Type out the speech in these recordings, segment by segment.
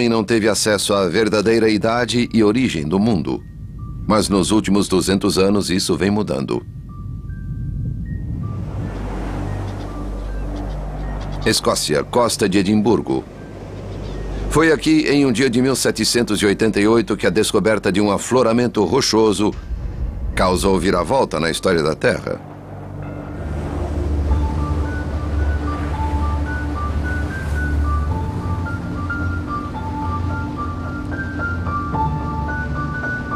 homem não teve acesso à verdadeira idade e origem do mundo. Mas nos últimos 200 anos isso vem mudando. Escócia, costa de Edimburgo. Foi aqui em um dia de 1788 que a descoberta de um afloramento rochoso causou viravolta na história da Terra.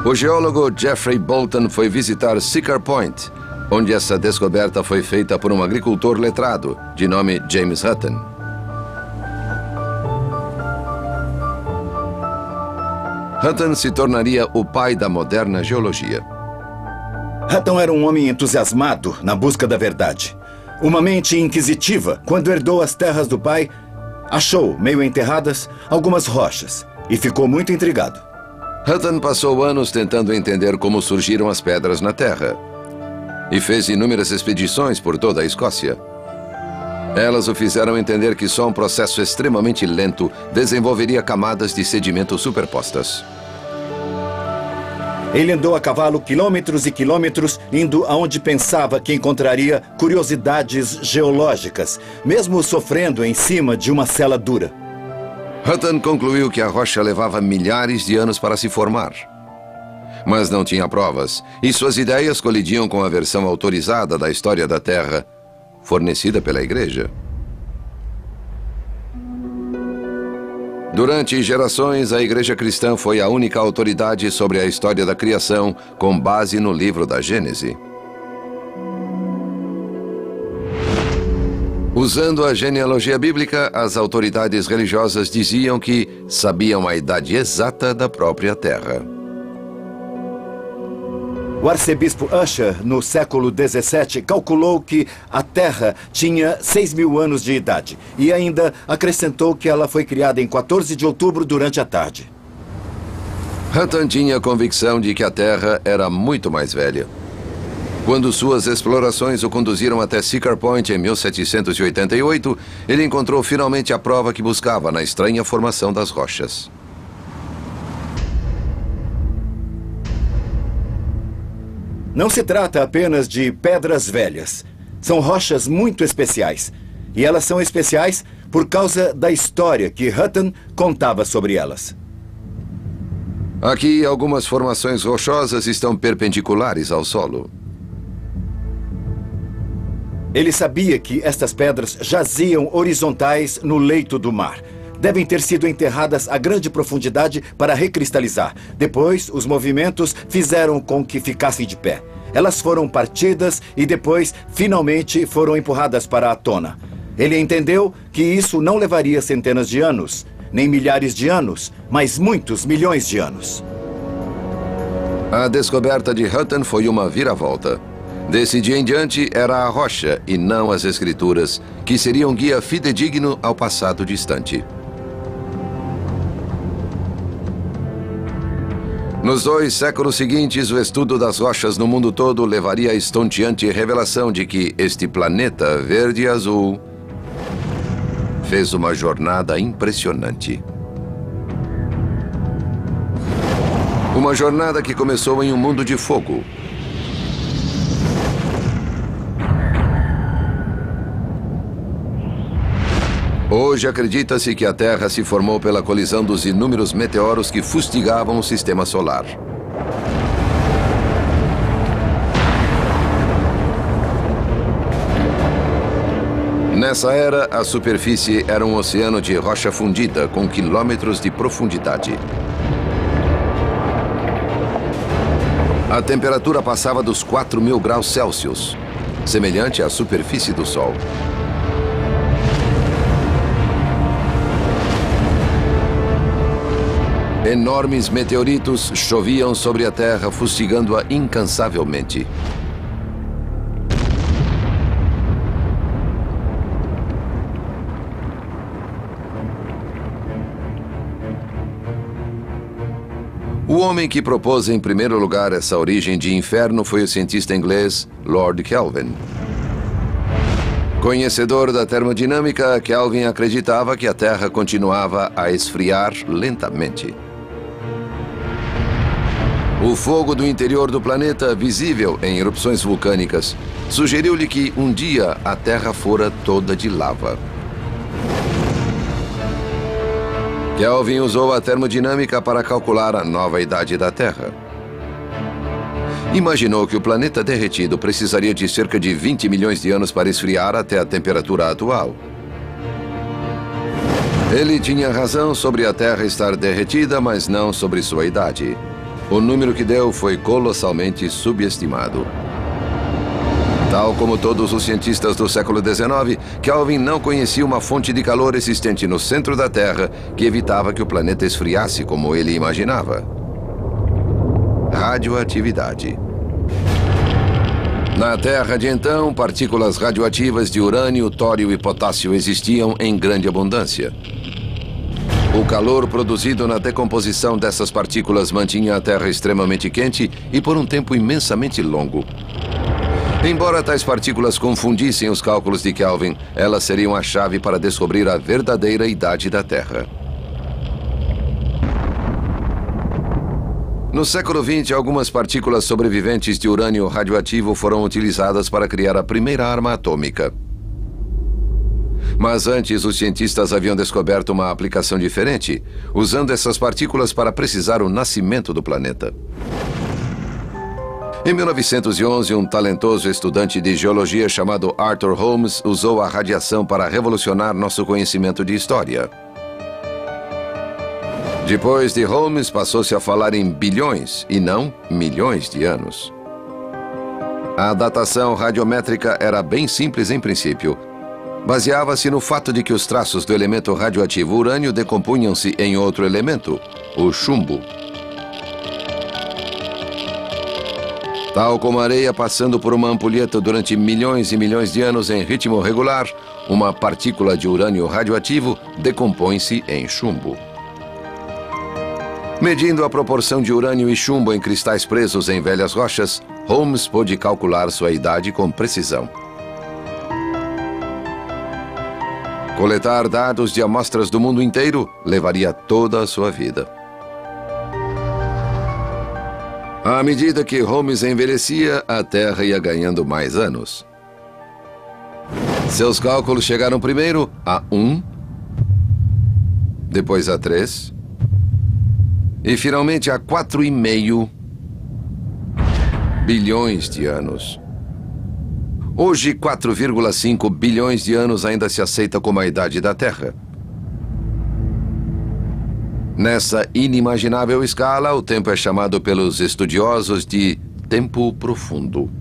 O geólogo Geoffrey Bolton foi visitar Siccar Point, onde essa descoberta foi feita por um agricultor letrado, de nome James Hutton. Hutton se tornaria o pai da moderna geologia. Hutton era um homem entusiasmado na busca da verdade. Uma mente inquisitiva, quando herdou as terras do pai, achou, meio enterradas, algumas rochas e ficou muito intrigado. Hutton passou anos tentando entender como surgiram as pedras na Terra e fez inúmeras expedições por toda a Escócia. Elas o fizeram entender que só um processo extremamente lento desenvolveria camadas de sedimento superpostas. Ele andou a cavalo quilômetros e quilômetros, indo aonde pensava que encontraria curiosidades geológicas, mesmo sofrendo em cima de uma cela dura. Hutton concluiu que a rocha levava milhares de anos para se formar. Mas não tinha provas, e suas ideias colidiam com a versão autorizada da história da Terra, fornecida pela Igreja. Durante gerações, a Igreja Cristã foi a única autoridade sobre a história da criação, com base no livro da Gênese. Usando a genealogia bíblica, as autoridades religiosas diziam que sabiam a idade exata da própria Terra. O arcebispo Ussher, no século XVII, calculou que a Terra tinha 6.000 anos de idade e ainda acrescentou que ela foi criada em 14 de outubro durante a tarde. Hutton tinha a convicção de que a Terra era muito mais velha. Quando suas explorações o conduziram até Siccar Point em 1788, ele encontrou finalmente a prova que buscava na estranha formação das rochas. Não se trata apenas de pedras velhas. São rochas muito especiais. E elas são especiais por causa da história que Hutton contava sobre elas. Aqui, algumas formações rochosas estão perpendiculares ao solo. Ele sabia que estas pedras jaziam horizontais no leito do mar. Devem ter sido enterradas a grande profundidade para recristalizar. Depois, os movimentos fizeram com que ficassem de pé. Elas foram partidas e depois, finalmente, foram empurradas para a tona. Ele entendeu que isso não levaria centenas de anos, nem milhares de anos, mas muitos milhões de anos. A descoberta de Hutton foi uma viravolta. Desse dia em diante, era a rocha e não as escrituras que seriam um guia fidedigno ao passado distante. Nos 2 séculos seguintes, o estudo das rochas no mundo todo levaria a estonteante revelação de que este planeta verde e azul fez uma jornada impressionante. Uma jornada que começou em um mundo de fogo. Hoje acredita-se que a Terra se formou pela colisão dos inúmeros meteoros que fustigavam o sistema solar. Nessa era, a superfície era um oceano de rocha fundida com quilômetros de profundidade. A temperatura passava dos 4.000 graus Celsius, semelhante à superfície do Sol. Enormes meteoritos choviam sobre a Terra, fustigando-a incansavelmente. O homem que propôs em primeiro lugar essa origem de inferno foi o cientista inglês Lord Kelvin. Conhecedor da termodinâmica, Kelvin acreditava que a Terra continuava a esfriar lentamente. O fogo do interior do planeta, visível em erupções vulcânicas, sugeriu-lhe que um dia a Terra fora toda de lava. Kelvin usou a termodinâmica para calcular a nova idade da Terra. Imaginou que o planeta derretido precisaria de cerca de 20 milhões de anos para esfriar até a temperatura atual. Ele tinha razão sobre a Terra estar derretida, mas não sobre sua idade. O número que deu foi colossalmente subestimado. Tal como todos os cientistas do século XIX, Kelvin não conhecia uma fonte de calor existente no centro da Terra que evitava que o planeta esfriasse como ele imaginava. Radioatividade. Na Terra de então, partículas radioativas de urânio, tório e potássio existiam em grande abundância. O calor produzido na decomposição dessas partículas mantinha a Terra extremamente quente e por um tempo imensamente longo. Embora tais partículas confundissem os cálculos de Kelvin, elas seriam a chave para descobrir a verdadeira idade da Terra. No século XX, algumas partículas sobreviventes de urânio radioativo foram utilizadas para criar a primeira arma atômica. Mas antes, os cientistas haviam descoberto uma aplicação diferente, usando essas partículas para precisar o nascimento do planeta. Em 1911, um talentoso estudante de geologia chamado Arthur Holmes usou a radiação para revolucionar nosso conhecimento de história. Depois de Holmes, passou-se a falar em bilhões e não milhões de anos. A datação radiométrica era bem simples em princípio. Baseava-se no fato de que os traços do elemento radioativo urânio decompunham-se em outro elemento, o chumbo. Tal como a areia passando por uma ampulheta durante milhões e milhões de anos em ritmo regular, uma partícula de urânio radioativo decompõe-se em chumbo. Medindo a proporção de urânio e chumbo em cristais presos em velhas rochas, Holmes pôde calcular sua idade com precisão. Coletar dados de amostras do mundo inteiro levaria toda a sua vida. À medida que Holmes envelhecia, a Terra ia ganhando mais anos. Seus cálculos chegaram primeiro a 1, depois a 3 e finalmente a 4,5 bilhões de anos. Hoje, 4,5 bilhões de anos ainda se aceita como a idade da Terra. Nessa inimaginável escala, o tempo é chamado pelos estudiosos de tempo profundo.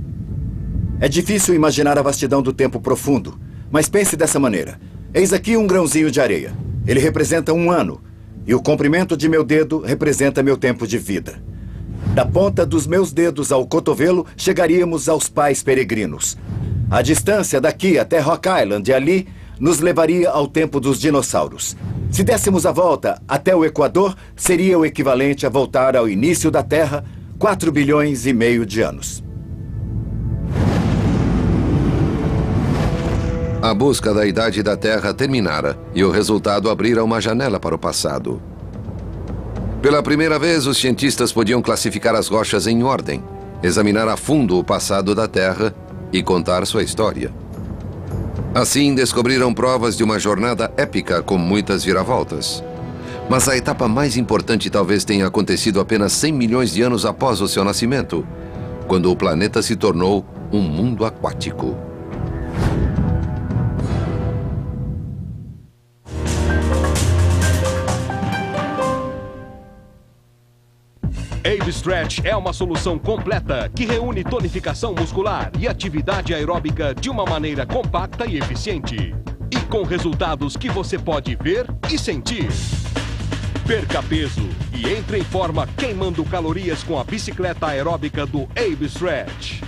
É difícil imaginar a vastidão do tempo profundo, mas pense dessa maneira. Eis aqui um grãozinho de areia. Ele representa um ano, e o comprimento de meu dedo representa meu tempo de vida. Da ponta dos meus dedos ao cotovelo, chegaríamos aos pais peregrinos. A distância daqui até Rock Island e ali nos levaria ao tempo dos dinossauros. Se dessemos a volta até o Equador, seria o equivalente a voltar ao início da Terra 4 bilhões e meio de anos. A busca da idade da Terra terminara e o resultado abrira uma janela para o passado. Pela primeira vez, os cientistas podiam classificar as rochas em ordem, examinar a fundo o passado da Terra e contar sua história. Assim, descobriram provas de uma jornada épica com muitas viravoltas. Mas a etapa mais importante talvez tenha acontecido apenas 100 milhões de anos após o seu nascimento, quando o planeta se tornou um mundo aquático. Abe Stretch é uma solução completa que reúne tonificação muscular e atividade aeróbica de uma maneira compacta e eficiente. E com resultados que você pode ver e sentir. Perca peso e entre em forma queimando calorias com a bicicleta aeróbica do Abe Stretch.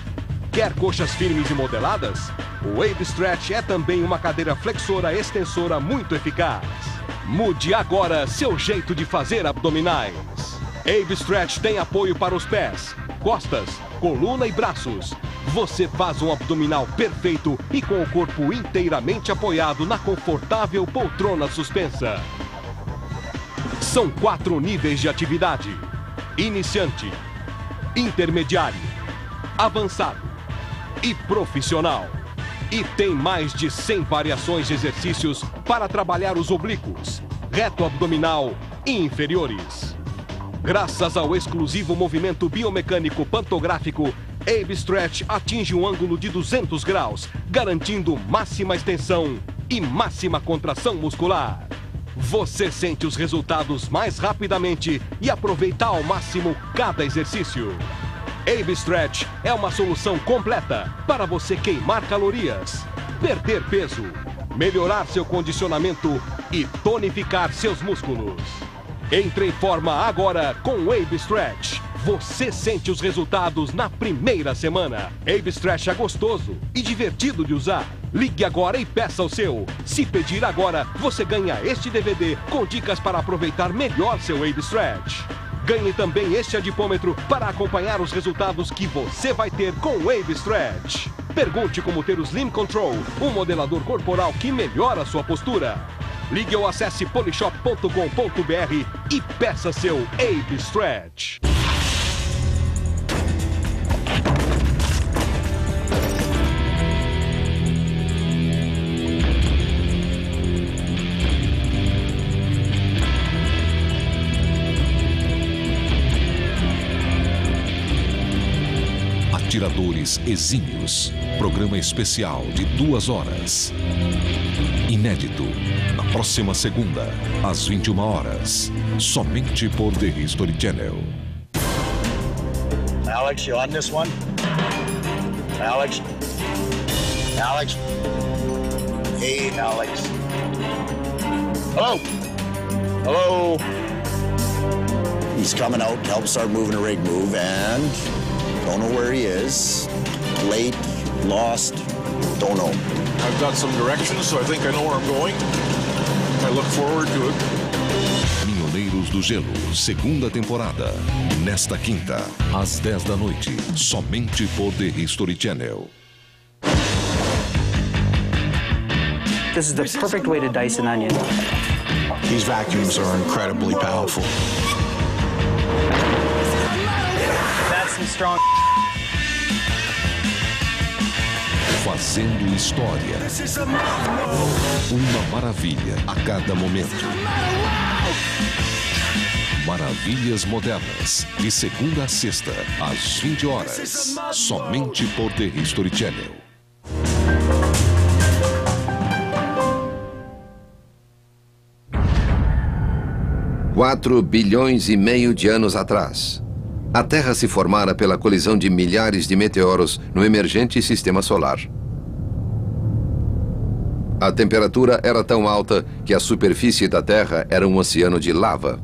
Quer coxas firmes e modeladas? O Abe Stretch é também uma cadeira flexora extensora muito eficaz. Mude agora seu jeito de fazer abdominais. Abe Stretch tem apoio para os pés, costas, coluna e braços. você faz um abdominal perfeito e com o corpo inteiramente apoiado na confortável poltrona suspensa. São 4 níveis de atividade: iniciante, intermediário, avançado e profissional. E tem mais de 100 variações de exercícios para trabalhar os oblíquos, reto abdominal e inferiores. Graças ao exclusivo movimento biomecânico pantográfico, Abe Stretch atinge um ângulo de 200 graus, garantindo máxima extensão e máxima contração muscular. Você sente os resultados mais rapidamente e aproveita ao máximo cada exercício. Abe Stretch é uma solução completa para você queimar calorias, perder peso, melhorar seu condicionamento e tonificar seus músculos. Entre em forma agora com o Abe Stretch. Você sente os resultados na primeira semana. Abe Stretch é gostoso e divertido de usar. Ligue agora e peça o seu. Se pedir agora, você ganha este DVD com dicas para aproveitar melhor seu Abe Stretch. Ganhe também este adipômetro para acompanhar os resultados que você vai ter com o Abe Stretch. Pergunte como ter o Slim Control, um modelador corporal que melhora a sua postura. Ligue ou acesse polishop.com.br e peça seu Abe Stretch. Atiradores Exímios. Programa especial de 2 horas. Inédito. Na próxima segunda, às 21 horas. Somente por The History Channel. Alex, you on this one? Alex? Alex? Hey, Alex. Hello? Hello? He's coming out to help start moving a rig move and... don't know where he is. Late, lost, don't know. I've got some directions, so I think I know where I'm going. I look forward to it. Caminhoneiros do Gelo, segunda temporada. Nesta quinta, às 10 da noite. Somente por The History Channel. This is the perfect way to dice an onion. These vacuums are incredibly powerful. That's some strong. Fazendo história. Uma maravilha a cada momento. Maravilhas modernas. De segunda a sexta, às 20 horas. Somente por The History Channel. $4,5 bilhões de anos atrás, a Terra se formara pela colisão de milhares de meteoros no emergente sistema solar. A temperatura era tão alta que a superfície da Terra era um oceano de lava.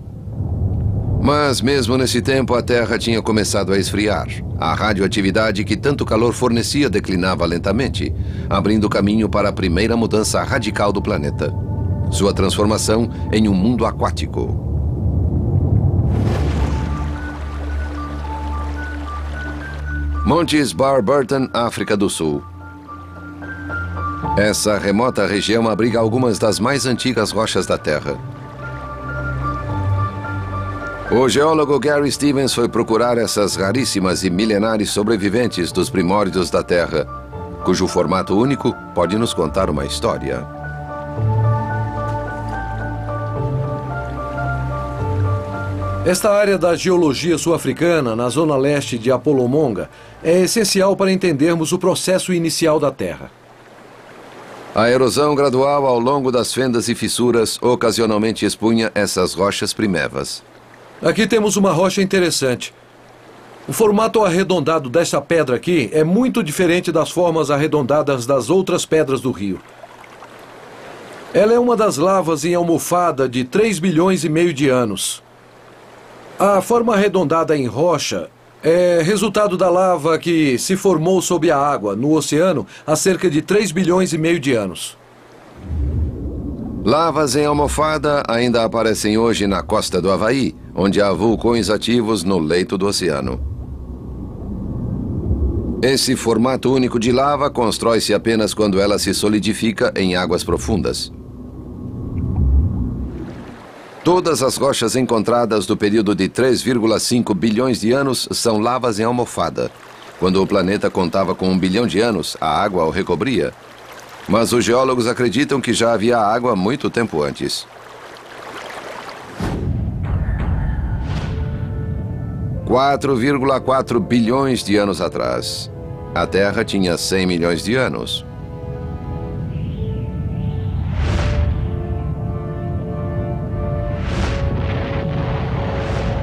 Mas mesmo nesse tempo, a Terra tinha começado a esfriar. A radioatividade que tanto calor fornecia declinava lentamente, abrindo caminho para a primeira mudança radical do planeta. Sua transformação em um mundo aquático. Montes Barberton, África do Sul. Essa remota região abriga algumas das mais antigas rochas da Terra. O geólogo Gary Stevens foi procurar essas raríssimas e milenares sobreviventes dos primórdios da Terra, cujo formato único pode nos contar uma história. Esta área da geologia sul-africana, na zona leste de Apolomonga, é essencial para entendermos o processo inicial da Terra. A erosão gradual ao longo das fendas e fissuras ocasionalmente expunha essas rochas primevas. Aqui temos uma rocha interessante. O formato arredondado desta pedra aqui é muito diferente das formas arredondadas das outras pedras do rio. Ela é uma das lavas em almofada de 3,5 bilhões de anos. A forma arredondada em rocha é resultado da lava que se formou sob a água, no oceano, há cerca de 3,5 bilhões de anos. Lavas em almofada ainda aparecem hoje na costa do Havaí, onde há vulcões ativos no leito do oceano. Esse formato único de lava constrói-se apenas quando ela se solidifica em águas profundas. Todas as rochas encontradas do período de 3,5 bilhões de anos são lavas em almofada. Quando o planeta contava com 1 bilhão de anos, a água o recobria. Mas os geólogos acreditam que já havia água muito tempo antes. 4,4 bilhões de anos atrás, a Terra tinha 100 milhões de anos.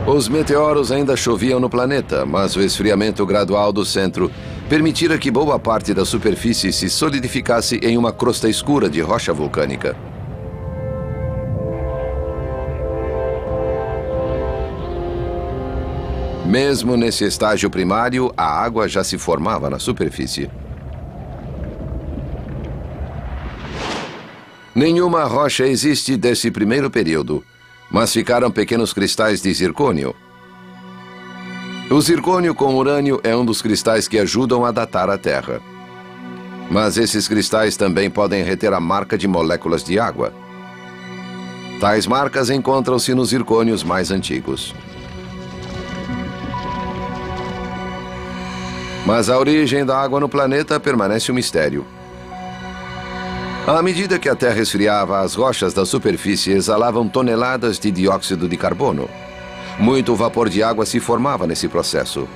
Os meteoros ainda choviam no planeta, mas o esfriamento gradual do centro permitira que boa parte da superfície se solidificasse em uma crosta escura de rocha vulcânica. Mesmo nesse estágio primário, a água já se formava na superfície. Nenhuma rocha existe desse primeiro período, mas ficaram pequenos cristais de zircônio. O zircônio com urânio é um dos cristais que ajudam a datar a Terra. Mas esses cristais também podem reter a marca de moléculas de água. Tais marcas encontram-se nos zircônios mais antigos. Mas a origem da água no planeta permanece um mistério. À medida que a Terra esfriava, as rochas da superfície exalavam toneladas de dióxido de carbono. Muito vapor de água se formava nesse processo.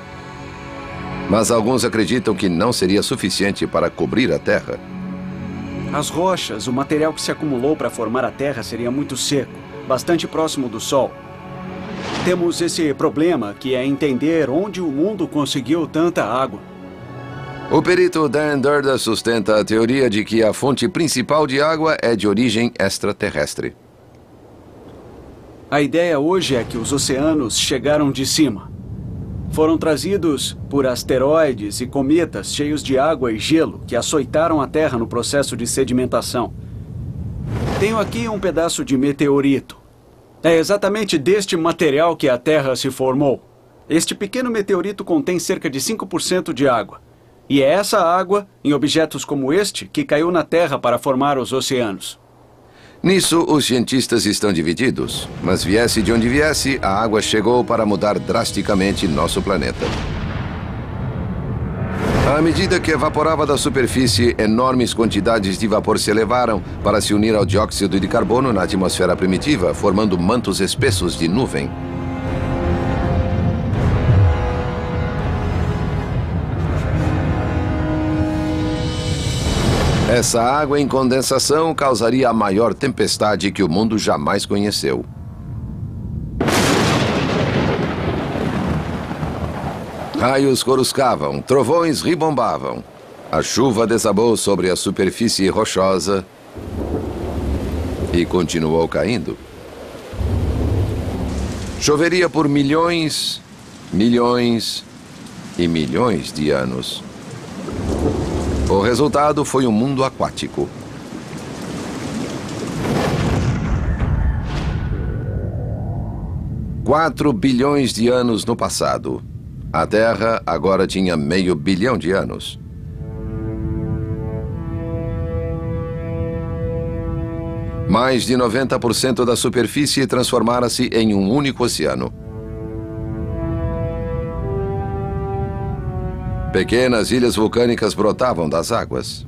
Mas alguns acreditam que não seria suficiente para cobrir a Terra. As rochas, o material que se acumulou para formar a Terra seria muito seco, bastante próximo do Sol. Temos esse problema, que é entender onde o mundo conseguiu tanta água. O perito Dan Durda sustenta a teoria de que a fonte principal de água é de origem extraterrestre. A ideia hoje é que os oceanos chegaram de cima. Foram trazidos por asteroides e cometas cheios de água e gelo que açoitaram a Terra no processo de sedimentação. Tenho aqui um pedaço de meteorito. É exatamente deste material que a Terra se formou. Este pequeno meteorito contém cerca de 5% de água. E é essa água, em objetos como este, que caiu na Terra para formar os oceanos. Nisso, os cientistas estão divididos. Mas viesse de onde viesse, a água chegou para mudar drasticamente nosso planeta. À medida que evaporava da superfície, enormes quantidades de vapor se elevaram para se unir ao dióxido de carbono na atmosfera primitiva, formando mantos espessos de nuvem. Essa água em condensação causaria a maior tempestade que o mundo jamais conheceu. Raios coruscavam, trovões ribombavam. A chuva desabou sobre a superfície rochosa e continuou caindo. Choveria por milhões, milhões e milhões de anos. O resultado foi um mundo aquático. Quatro bilhões de anos no passado. A Terra agora tinha meio bilhão de anos. Mais de 90% da superfície transformara-se em um único oceano. Pequenas ilhas vulcânicas brotavam das águas.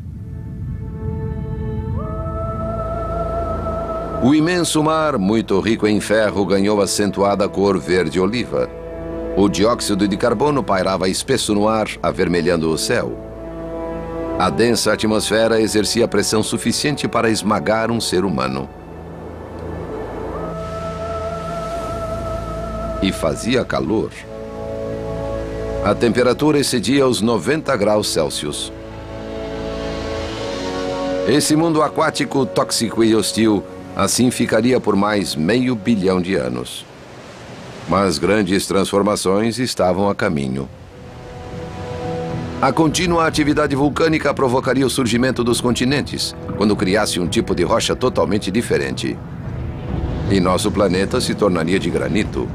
O imenso mar, muito rico em ferro, ganhou acentuada cor verde-oliva. O dióxido de carbono pairava espesso no ar, avermelhando o céu. A densa atmosfera exercia pressão suficiente para esmagar um ser humano. E fazia calor. A temperatura excedia os 90 graus Celsius. Esse mundo aquático, tóxico e hostil, assim ficaria por mais meio bilhão de anos. Mas grandes transformações estavam a caminho. A contínua atividade vulcânica provocaria o surgimento dos continentes, quando criasse um tipo de rocha totalmente diferente. E nosso planeta se tornaria de granito.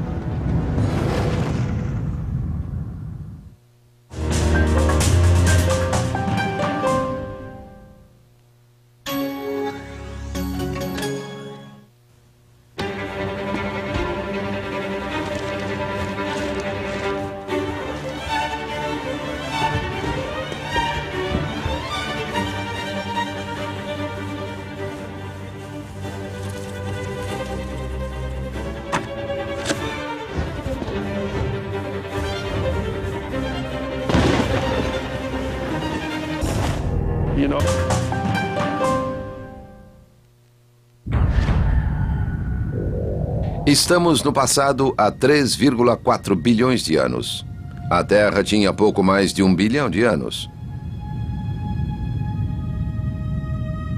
you know. Estamos no passado há 3,4 bilhões de anos. A Terra tinha pouco mais de 1 bilhão de anos.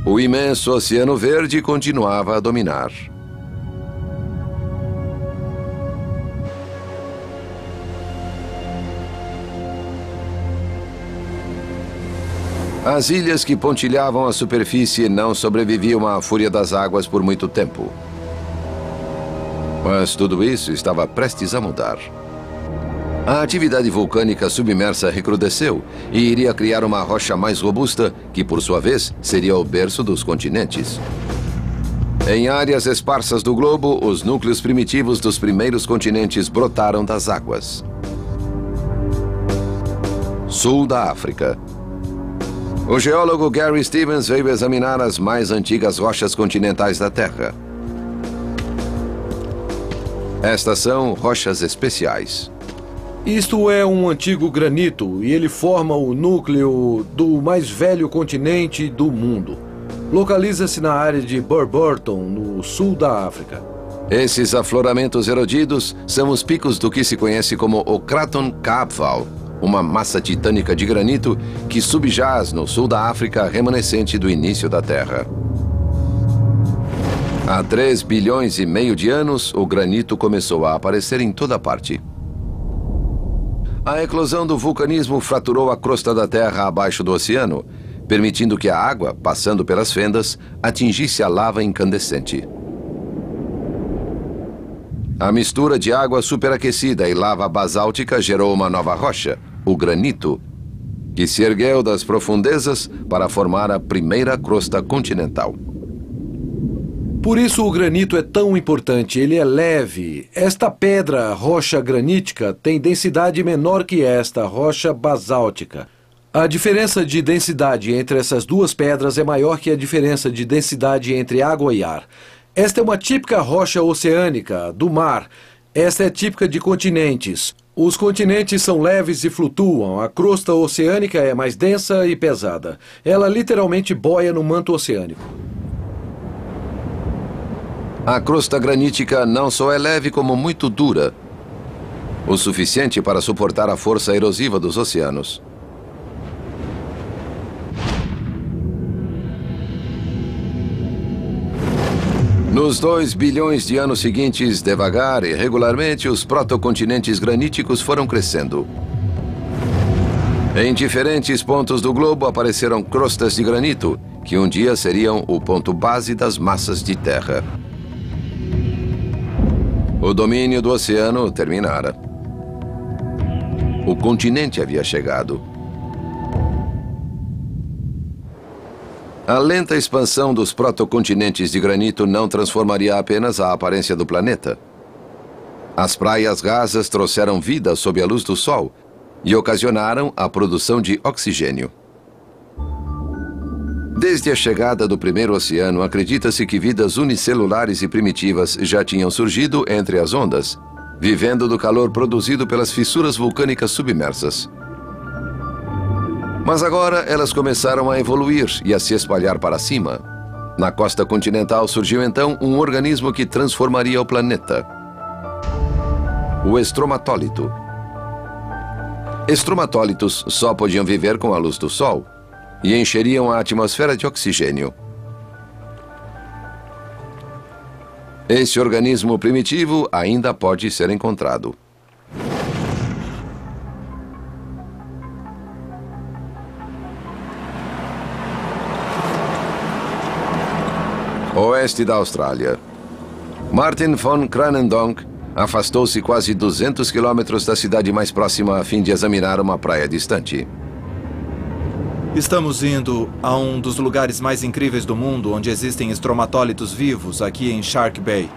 O imenso Oceano Verde continuava a dominar. As ilhas que pontilhavam a superfície não sobreviviam à fúria das águas por muito tempo. Mas tudo isso estava prestes a mudar. A atividade vulcânica submersa recrudesceu e iria criar uma rocha mais robusta, que por sua vez seria o berço dos continentes. Em áreas esparsas do globo, os núcleos primitivos dos primeiros continentes brotaram das águas. Sul da África. O geólogo Gary Stevens veio examinar as mais antigas rochas continentais da Terra. Estas são rochas especiais. Isto é um antigo granito e ele forma o núcleo do mais velho continente do mundo. Localiza-se na área de Burburton, no sul da África. Esses afloramentos erodidos são os picos do que se conhece como o Craton Kaapvaal, uma massa titânica de granito que subjaz no sul da África remanescente do início da Terra. Há 3 bilhões e meio de anos, o granito começou a aparecer em toda parte. A eclosão do vulcanismo fraturou a crosta da Terra abaixo do oceano, permitindo que a água, passando pelas fendas, atingisse a lava incandescente. A mistura de água superaquecida e lava basáltica gerou uma nova rocha, o granito, que se ergueu das profundezas para formar a primeira crosta continental. Por isso o granito é tão importante, ele é leve. Esta pedra, rocha granítica, tem densidade menor que esta, rocha basáltica. A diferença de densidade entre essas duas pedras é maior que a diferença de densidade entre água e ar. Esta é uma típica rocha oceânica, do mar. Esta é típica de continentes. Os continentes são leves e flutuam. A crosta oceânica é mais densa e pesada. Ela literalmente boia no manto oceânico. A crosta granítica não só é leve como muito dura, o suficiente para suportar a força erosiva dos oceanos. Nos 2 bilhões de anos seguintes, devagar e regularmente, os protocontinentes graníticos foram crescendo. Em diferentes pontos do globo apareceram crostas de granito, que um dia seriam o ponto base das massas de terra. O domínio do oceano terminara. O continente havia chegado. A lenta expansão dos protocontinentes de granito não transformaria apenas a aparência do planeta. As praias rasas trouxeram vida sob a luz do sol e ocasionaram a produção de oxigênio. Desde a chegada do primeiro oceano, acredita-se que vidas unicelulares e primitivas já tinham surgido entre as ondas, vivendo do calor produzido pelas fissuras vulcânicas submersas. Mas agora elas começaram a evoluir e a se espalhar para cima. Na costa continental surgiu então um organismo que transformaria o planeta: o estromatólito. Estromatólitos só podiam viver com a luz do sol e encheriam a atmosfera de oxigênio. Esse organismo primitivo ainda pode ser encontrado. Oeste da Austrália. Martin von Kranendonk afastou-se quase 200 quilômetros da cidade mais próxima a fim de examinar uma praia distante. Estamos indo a um dos lugares mais incríveis do mundo, onde existem estromatólitos vivos, aqui em Shark Bay.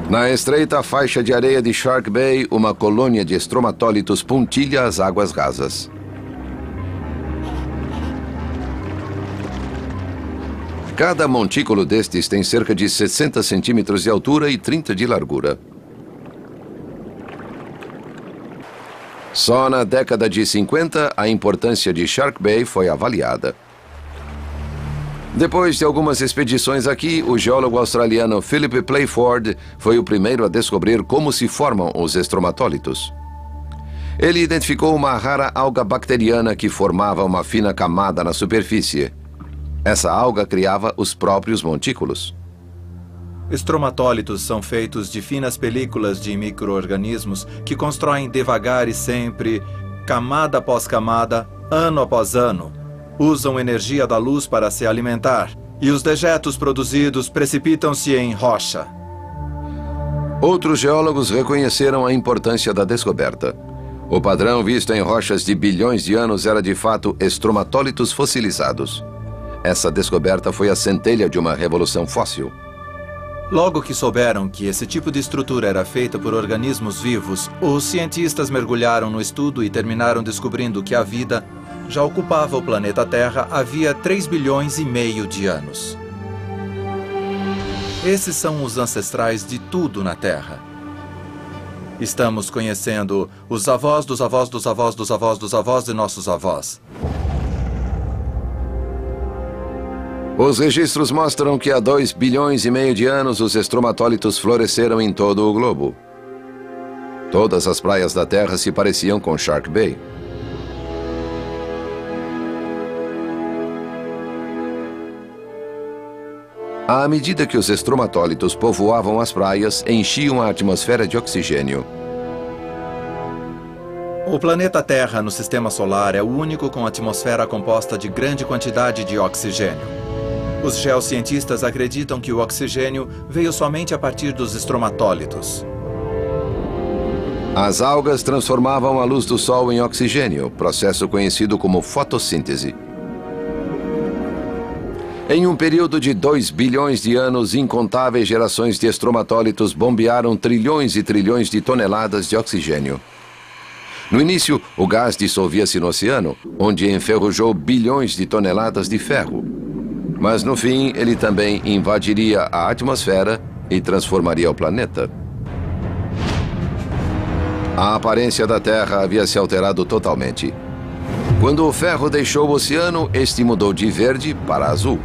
Na estreita faixa de areia de Shark Bay, uma colônia de estromatólitos pontilha as águas rasas. Cada montículo destes tem cerca de 60 centímetros de altura e 30 de largura. Só na década de 50, a importância de Shark Bay foi avaliada. Depois de algumas expedições aqui, o geólogo australiano Philip Playford foi o primeiro a descobrir como se formam os estromatólitos. Ele identificou uma rara alga bacteriana que formava uma fina camada na superfície. Essa alga criava os próprios montículos. Estromatólitos são feitos de finas películas de micro-organismos que constroem devagar e sempre, camada após camada, ano após ano. Usam energia da luz para se alimentar e os dejetos produzidos precipitam-se em rocha. Outros geólogos reconheceram a importância da descoberta. O padrão visto em rochas de bilhões de anos era de fato estromatólitos fossilizados. Essa descoberta foi a centelha de uma revolução fóssil. Logo que souberam que esse tipo de estrutura era feita por organismos vivos, os cientistas mergulharam no estudo e terminaram descobrindo que a vida já ocupava o planeta Terra havia 3 bilhões e meio de anos. Esses são os ancestrais de tudo na Terra. Estamos conhecendo os avós dos avós dos avós dos avós dos avós de nossos avós. Os registros mostram que há 2 bilhões e meio de anos os estromatólitos floresceram em todo o globo. Todas as praias da Terra se pareciam com Shark Bay. À medida que os estromatólitos povoavam as praias, enchiam a atmosfera de oxigênio. O planeta Terra no Sistema Solar é o único com atmosfera composta de grande quantidade de oxigênio. Os geocientistas acreditam que o oxigênio veio somente a partir dos estromatólitos. As algas transformavam a luz do Sol em oxigênio, processo conhecido como fotossíntese. Em um período de 2 bilhões de anos, incontáveis gerações de estromatólitos bombearam trilhões e trilhões de toneladas de oxigênio. No início, o gás dissolvia-se no oceano, onde enferrujou bilhões de toneladas de ferro. Mas no fim, ele também invadiria a atmosfera e transformaria o planeta. A aparência da Terra havia se alterado totalmente. Quando o ferro deixou o oceano, este mudou de verde para azul.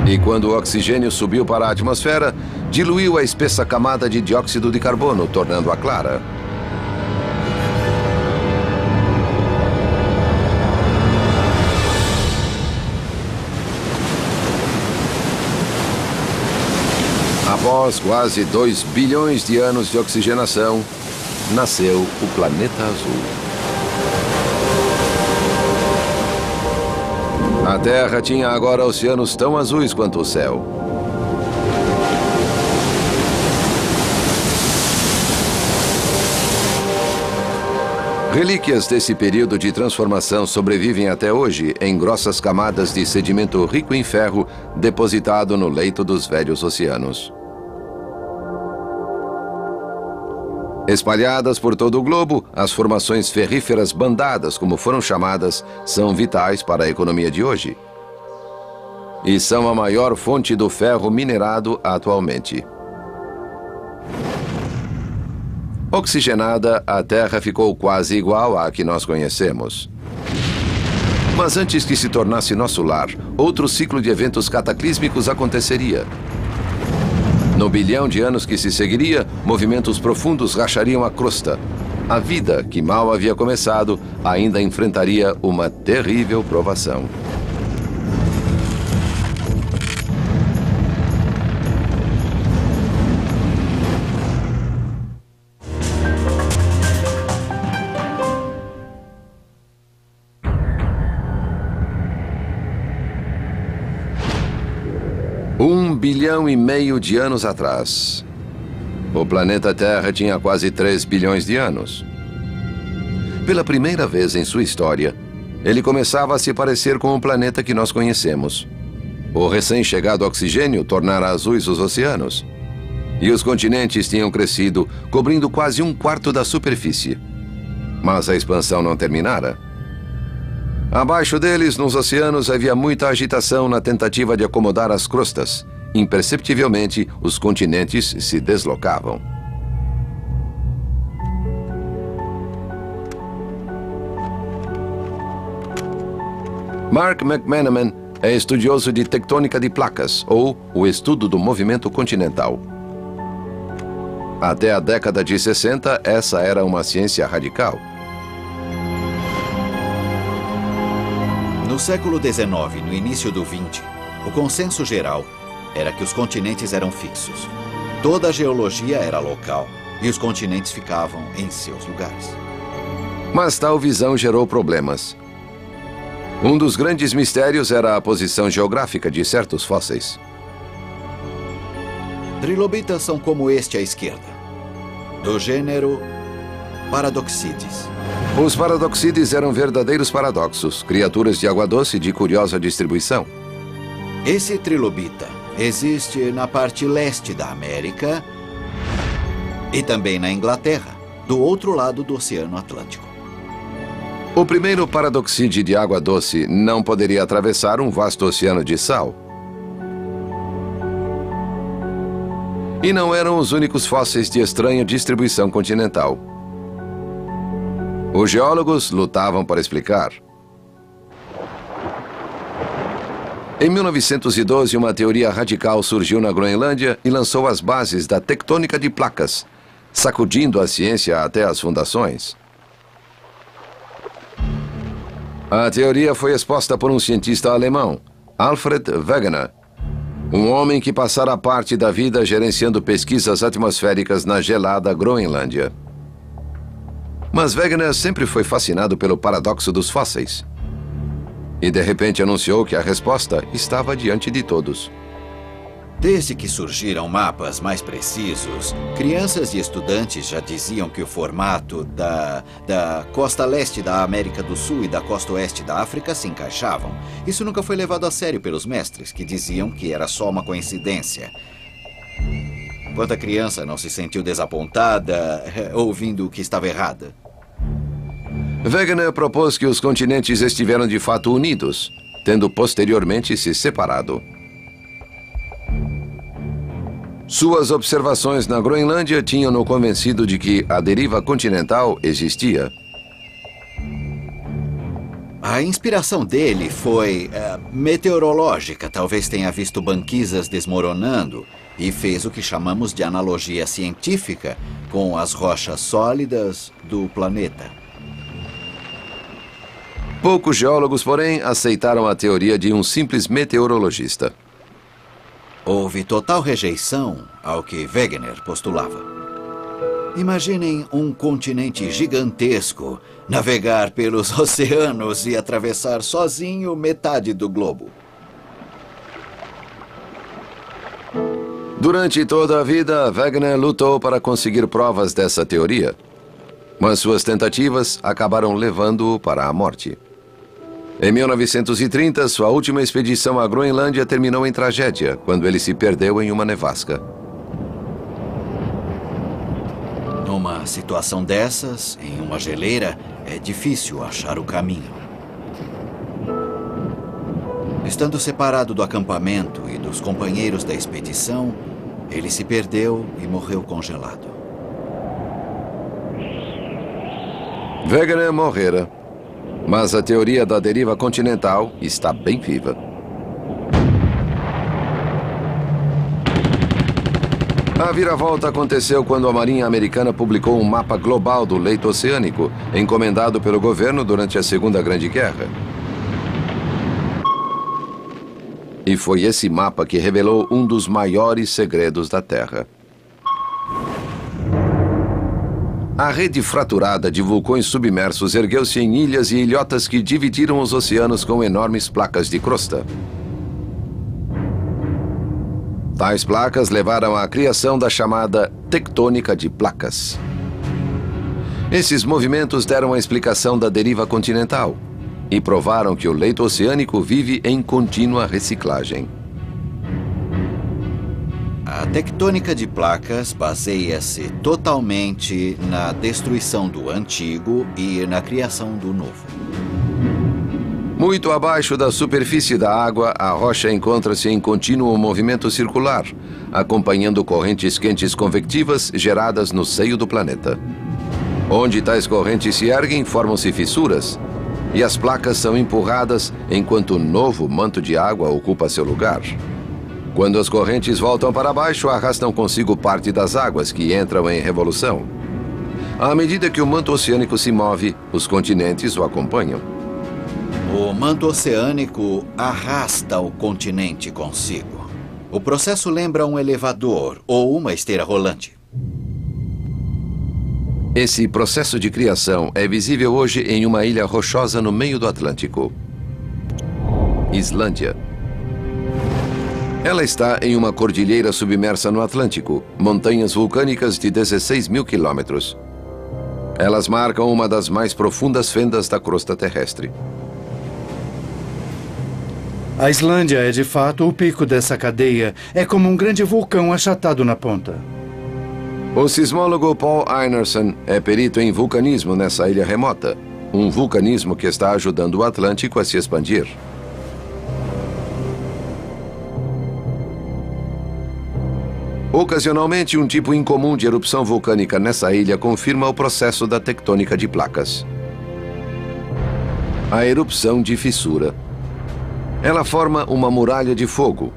E quando o oxigênio subiu para a atmosfera, diluiu a espessa camada de dióxido de carbono, tornando-a clara. Após quase 2 bilhões de anos de oxigenação, nasceu o planeta azul. A Terra tinha agora oceanos tão azuis quanto o céu. Relíquias desse período de transformação sobrevivem até hoje em grossas camadas de sedimento rico em ferro depositado no leito dos velhos oceanos. Espalhadas por todo o globo, as formações ferríferas bandadas, como foram chamadas, são vitais para a economia de hoje. E são a maior fonte do ferro minerado atualmente. Oxigenada, a Terra ficou quase igual à que nós conhecemos. Mas antes que se tornasse nosso lar, outro ciclo de eventos cataclísmicos aconteceria. No bilhão de anos que se seguiria, movimentos profundos rachariam a crosta. A vida, que mal havia começado, ainda enfrentaria uma terrível provação. Um bilhão e meio de anos atrás, o planeta Terra tinha quase 3 bilhões de anos. Pela primeira vez em sua história, ele começava a se parecer com o planeta que nós conhecemos. O recém-chegado oxigênio tornara azuis os oceanos. E os continentes tinham crescido, cobrindo quase 1/4 da superfície. Mas a expansão não terminara. Abaixo deles, nos oceanos, havia muita agitação na tentativa de acomodar as crostas. Imperceptivelmente, os continentes se deslocavam. Mark McManaman é estudioso de tectônica de placas, ou o estudo do movimento continental. Até a década de 60, essa era uma ciência radical. No século XIX, no início do XX, o consenso geral era que os continentes eram fixos. Toda a geologia era local e os continentes ficavam em seus lugares. Mas tal visão gerou problemas. Um dos grandes mistérios era a posição geográfica de certos fósseis. Trilobitas são como este à esquerda, do gênero Paradoxides. Os Paradoxides eram verdadeiros paradoxos, criaturas de água doce de curiosa distribuição. Esse trilobita existe na parte leste da América e também na Inglaterra, do outro lado do Oceano Atlântico. O primeiro Paradoxide de água doce não poderia atravessar um vasto oceano de sal. E não eram os únicos fósseis de estranha distribuição continental. Os geólogos lutavam para explicar. Em 1912, uma teoria radical surgiu na Groenlândia e lançou as bases da tectônica de placas, sacudindo a ciência até as fundações. A teoria foi exposta por um cientista alemão, Alfred Wegener, um homem que passara parte da vida gerenciando pesquisas atmosféricas na gelada Groenlândia. Mas Wegener sempre foi fascinado pelo paradoxo dos fósseis. E de repente anunciou que a resposta estava diante de todos. Desde que surgiram mapas mais precisos, crianças e estudantes já diziam que o formato da costa leste da América do Sul e da costa oeste da África se encaixavam. Isso nunca foi levado a sério pelos mestres, que diziam que era só uma coincidência. Quanta criança não se sentiu desapontada ouvindo que estava errada? Wegener propôs que os continentes estiveram de fato unidos, tendo posteriormente se separado. Suas observações na Groenlândia tinham-no convencido de que a deriva continental existia. A inspiração dele foi meteorológica. Talvez tenha visto banquisas desmoronando e fez o que chamamos de analogia científica com as rochas sólidas do planeta. Poucos geólogos, porém, aceitaram a teoria de um simples meteorologista. Houve total rejeição ao que Wegener postulava. Imaginem um continente gigantesco navegar pelos oceanos e atravessar sozinho metade do globo. Durante toda a vida, Wegener lutou para conseguir provas dessa teoria, mas suas tentativas acabaram levando-o para a morte. Em 1930, sua última expedição à Groenlândia terminou em tragédia, quando ele se perdeu em uma nevasca. Numa situação dessas, em uma geleira, é difícil achar o caminho. Estando separado do acampamento e dos companheiros da expedição, ele se perdeu e morreu congelado. Wegener morrera, mas a teoria da deriva continental está bem viva. A viravolta aconteceu quando a Marinha Americana publicou um mapa global do leito oceânico, encomendado pelo governo durante a Segunda Grande Guerra. E foi esse mapa que revelou um dos maiores segredos da Terra. A rede fraturada de vulcões submersos ergueu-se em ilhas e ilhotas que dividiram os oceanos com enormes placas de crosta. Tais placas levaram à criação da chamada tectônica de placas. Esses movimentos deram a explicação da deriva continental e provaram que o leito oceânico vive em contínua reciclagem. A tectônica de placas baseia-se totalmente na destruição do antigo e na criação do novo. Muito abaixo da superfície da água, a rocha encontra-se em contínuo movimento circular, acompanhando correntes quentes convectivas geradas no seio do planeta. Onde tais correntes se erguem, formam-se fissuras, e as placas são empurradas enquanto o novo manto de água ocupa seu lugar. Quando as correntes voltam para baixo, arrastam consigo parte das águas que entram em revolução. À medida que o manto oceânico se move, os continentes o acompanham. O manto oceânico arrasta o continente consigo. O processo lembra um elevador ou uma esteira rolante. Esse processo de criação é visível hoje em uma ilha rochosa no meio do Atlântico. Islândia. Ela está em uma cordilheira submersa no Atlântico, montanhas vulcânicas de 16 mil quilômetros. Elas marcam uma das mais profundas fendas da crosta terrestre. A Islândia é de fato o pico dessa cadeia. É como um grande vulcão achatado na ponta. O sismólogo Paul Einarsson é perito em vulcanismo nessa ilha remota. Um vulcanismo que está ajudando o Atlântico a se expandir. Ocasionalmente, um tipo incomum de erupção vulcânica nessa ilha confirma o processo da tectônica de placas. A erupção de fissura. Ela forma uma muralha de fogo.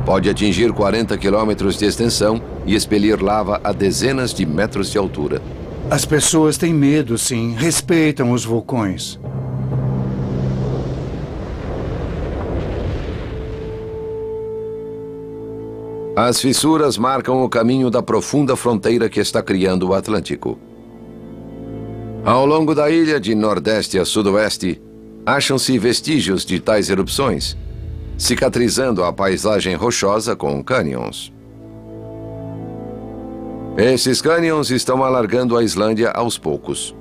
Pode atingir 40 quilômetros de extensão e expelir lava a dezenas de metros de altura. As pessoas têm medo, sim. Respeitam os vulcões. As fissuras marcam o caminho da profunda fronteira que está criando o Atlântico. Ao longo da ilha, de nordeste a sudoeste, acham-se vestígios de tais erupções, cicatrizando a paisagem rochosa com cânions. Esses cânions estão alargando a Islândia aos poucos.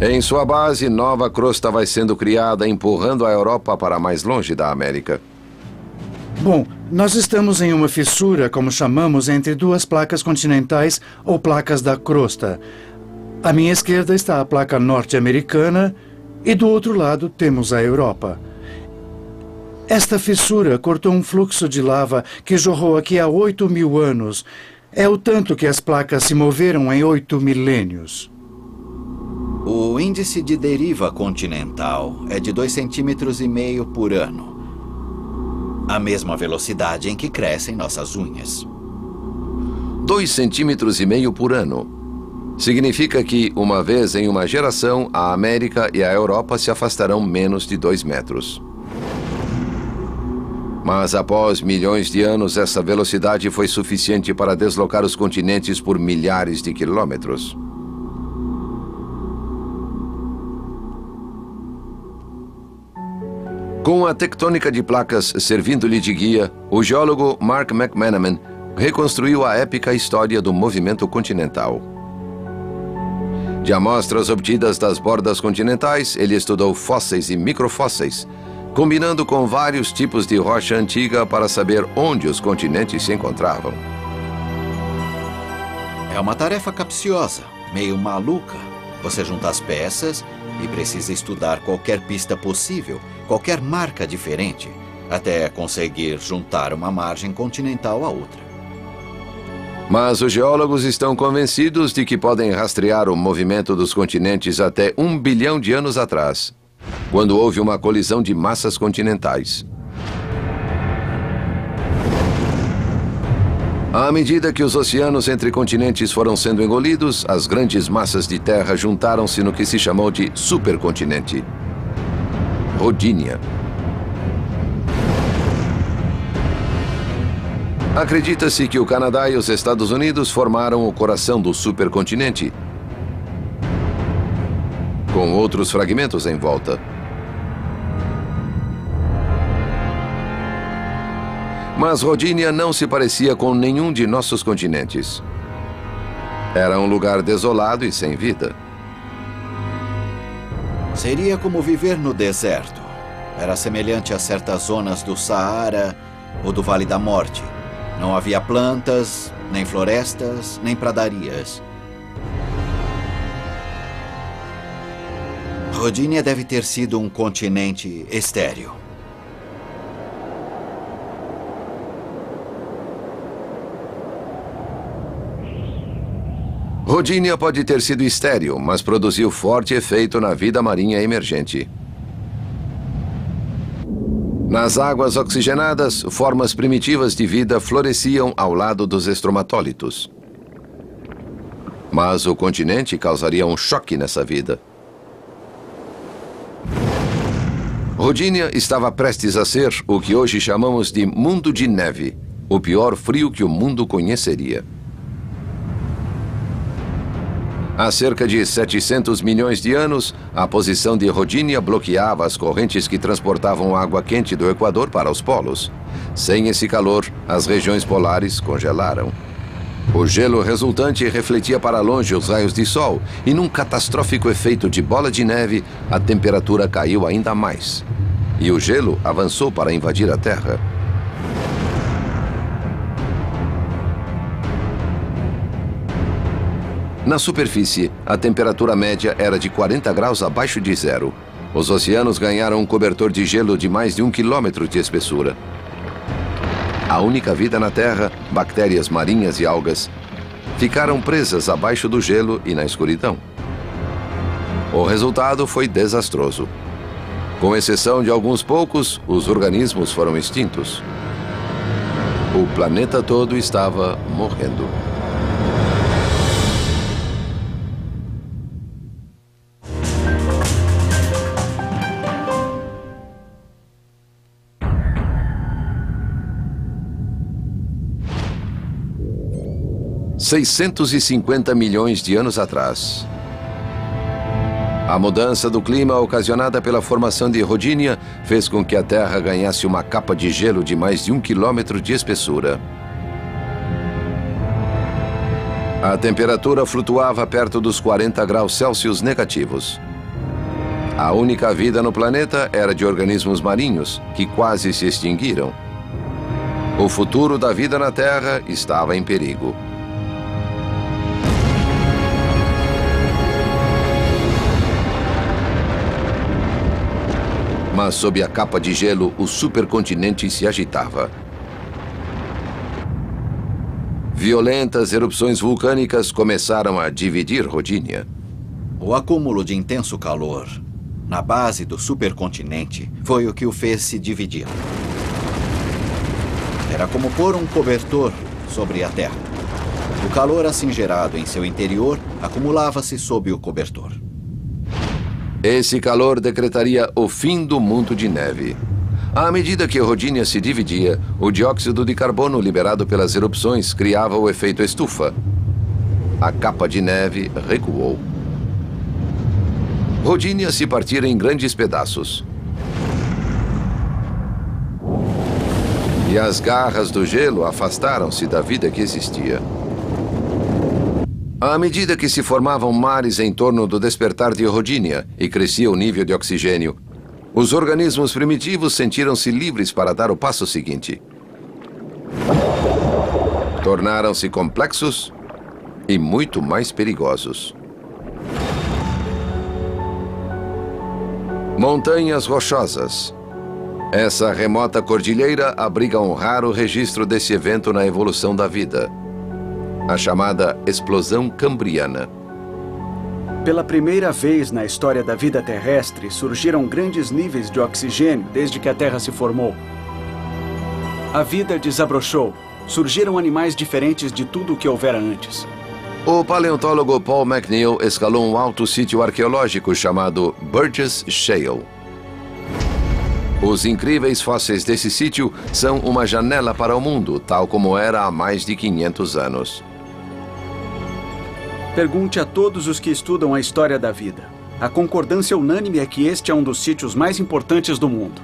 Em sua base, nova crosta vai sendo criada, empurrando a Europa para mais longe da América. Bom, nós estamos em uma fissura, como chamamos, entre duas placas continentais ou placas da crosta. À minha esquerda está a placa norte-americana e do outro lado temos a Europa. Esta fissura cortou um fluxo de lava que jorrou aqui há 8.000 anos. É o tanto que as placas se moveram em 8 milênios. O índice de deriva continental é de 2,5 cm por ano. A mesma velocidade em que crescem nossas unhas. 2,5 cm por ano. Significa que, uma vez em uma geração, a América e a Europa se afastarão menos de 2 metros. Mas após milhões de anos, essa velocidade foi suficiente para deslocar os continentes por milhares de quilômetros. Com a tectônica de placas servindo-lhe de guia, o geólogo Mark McManaman reconstruiu a épica história do movimento continental. De amostras obtidas das bordas continentais, ele estudou fósseis e microfósseis, combinando com vários tipos de rocha antiga para saber onde os continentes se encontravam. É uma tarefa capciosa, meio maluca. Você junta as peças e precisa estudar qualquer pista possível, qualquer marca diferente, até conseguir juntar uma margem continental a outra. Mas os geólogos estão convencidos de que podem rastrear o movimento dos continentes até 1 bilhão de anos atrás, quando houve uma colisão de massas continentais. À medida que os oceanos entre continentes foram sendo engolidos, as grandes massas de terra juntaram-se no que se chamou de supercontinente, Rodinia. Acredita-se que o Canadá e os Estados Unidos formaram o coração do supercontinente, com outros fragmentos em volta. Mas Rodinia não se parecia com nenhum de nossos continentes. Era um lugar desolado e sem vida. Seria como viver no deserto. Era semelhante a certas zonas do Saara ou do Vale da Morte. Não havia plantas, nem florestas, nem pradarias. Rodinia deve ter sido um continente estéril. Rodinia pode ter sido estéril, mas produziu forte efeito na vida marinha emergente. Nas águas oxigenadas, formas primitivas de vida floresciam ao lado dos estromatólitos. Mas o continente causaria um choque nessa vida. Rodinia estava prestes a ser o que hoje chamamos de mundo de neve, o pior frio que o mundo conheceria. Há cerca de 700 milhões de anos, a posição de Rodinia bloqueava as correntes que transportavam água quente do Equador para os polos. Sem esse calor, as regiões polares congelaram. O gelo resultante refletia para longe os raios de sol e, num catastrófico efeito de bola de neve, a temperatura caiu ainda mais. E o gelo avançou para invadir a Terra. Na superfície, a temperatura média era de 40 graus abaixo de zero. Os oceanos ganharam um cobertor de gelo de mais de 1 quilômetro de espessura. A única vida na Terra, bactérias marinhas e algas, ficaram presas abaixo do gelo e na escuridão. O resultado foi desastroso. Com exceção de alguns poucos, os organismos foram extintos. O planeta todo estava morrendo. $650 milhões de anos atrás. A mudança do clima ocasionada pela formação de Rodinia fez com que a Terra ganhasse uma capa de gelo de mais de 1 quilômetro de espessura. A temperatura flutuava perto dos 40 graus Celsius negativos. A única vida no planeta era de organismos marinhos, que quase se extinguiram. O futuro da vida na Terra estava em perigo. Mas sob a capa de gelo, o supercontinente se agitava. Violentas erupções vulcânicas começaram a dividir Rodinia. O acúmulo de intenso calor na base do supercontinente foi o que o fez se dividir. Era como pôr um cobertor sobre a Terra. O calor assim gerado em seu interior acumulava-se sob o cobertor. Esse calor decretaria o fim do mundo de neve. À medida que Rodinia se dividia, o dióxido de carbono liberado pelas erupções criava o efeito estufa. A capa de neve recuou. Rodinia se partira em grandes pedaços. E as garras do gelo afastaram-se da vida que existia. À medida que se formavam mares em torno do despertar de Rodinia e crescia o nível de oxigênio, os organismos primitivos sentiram-se livres para dar o passo seguinte. Tornaram-se complexos e muito mais perigosos. Montanhas rochosas. Essa remota cordilheira abriga um raro registro desse evento na evolução da vida. A chamada explosão cambriana. Pela primeira vez na história da vida terrestre, surgiram grandes níveis de oxigênio desde que a Terra se formou. A vida desabrochou. Surgiram animais diferentes de tudo o que houvera antes. O paleontólogo Paul McNeil escalou um alto sítio arqueológico chamado Burgess Shale. Os incríveis fósseis desse sítio são uma janela para o mundo, tal como era há mais de 500 anos. Pergunte a todos os que estudam a história da vida. A concordância unânime é que este é um dos sítios mais importantes do mundo.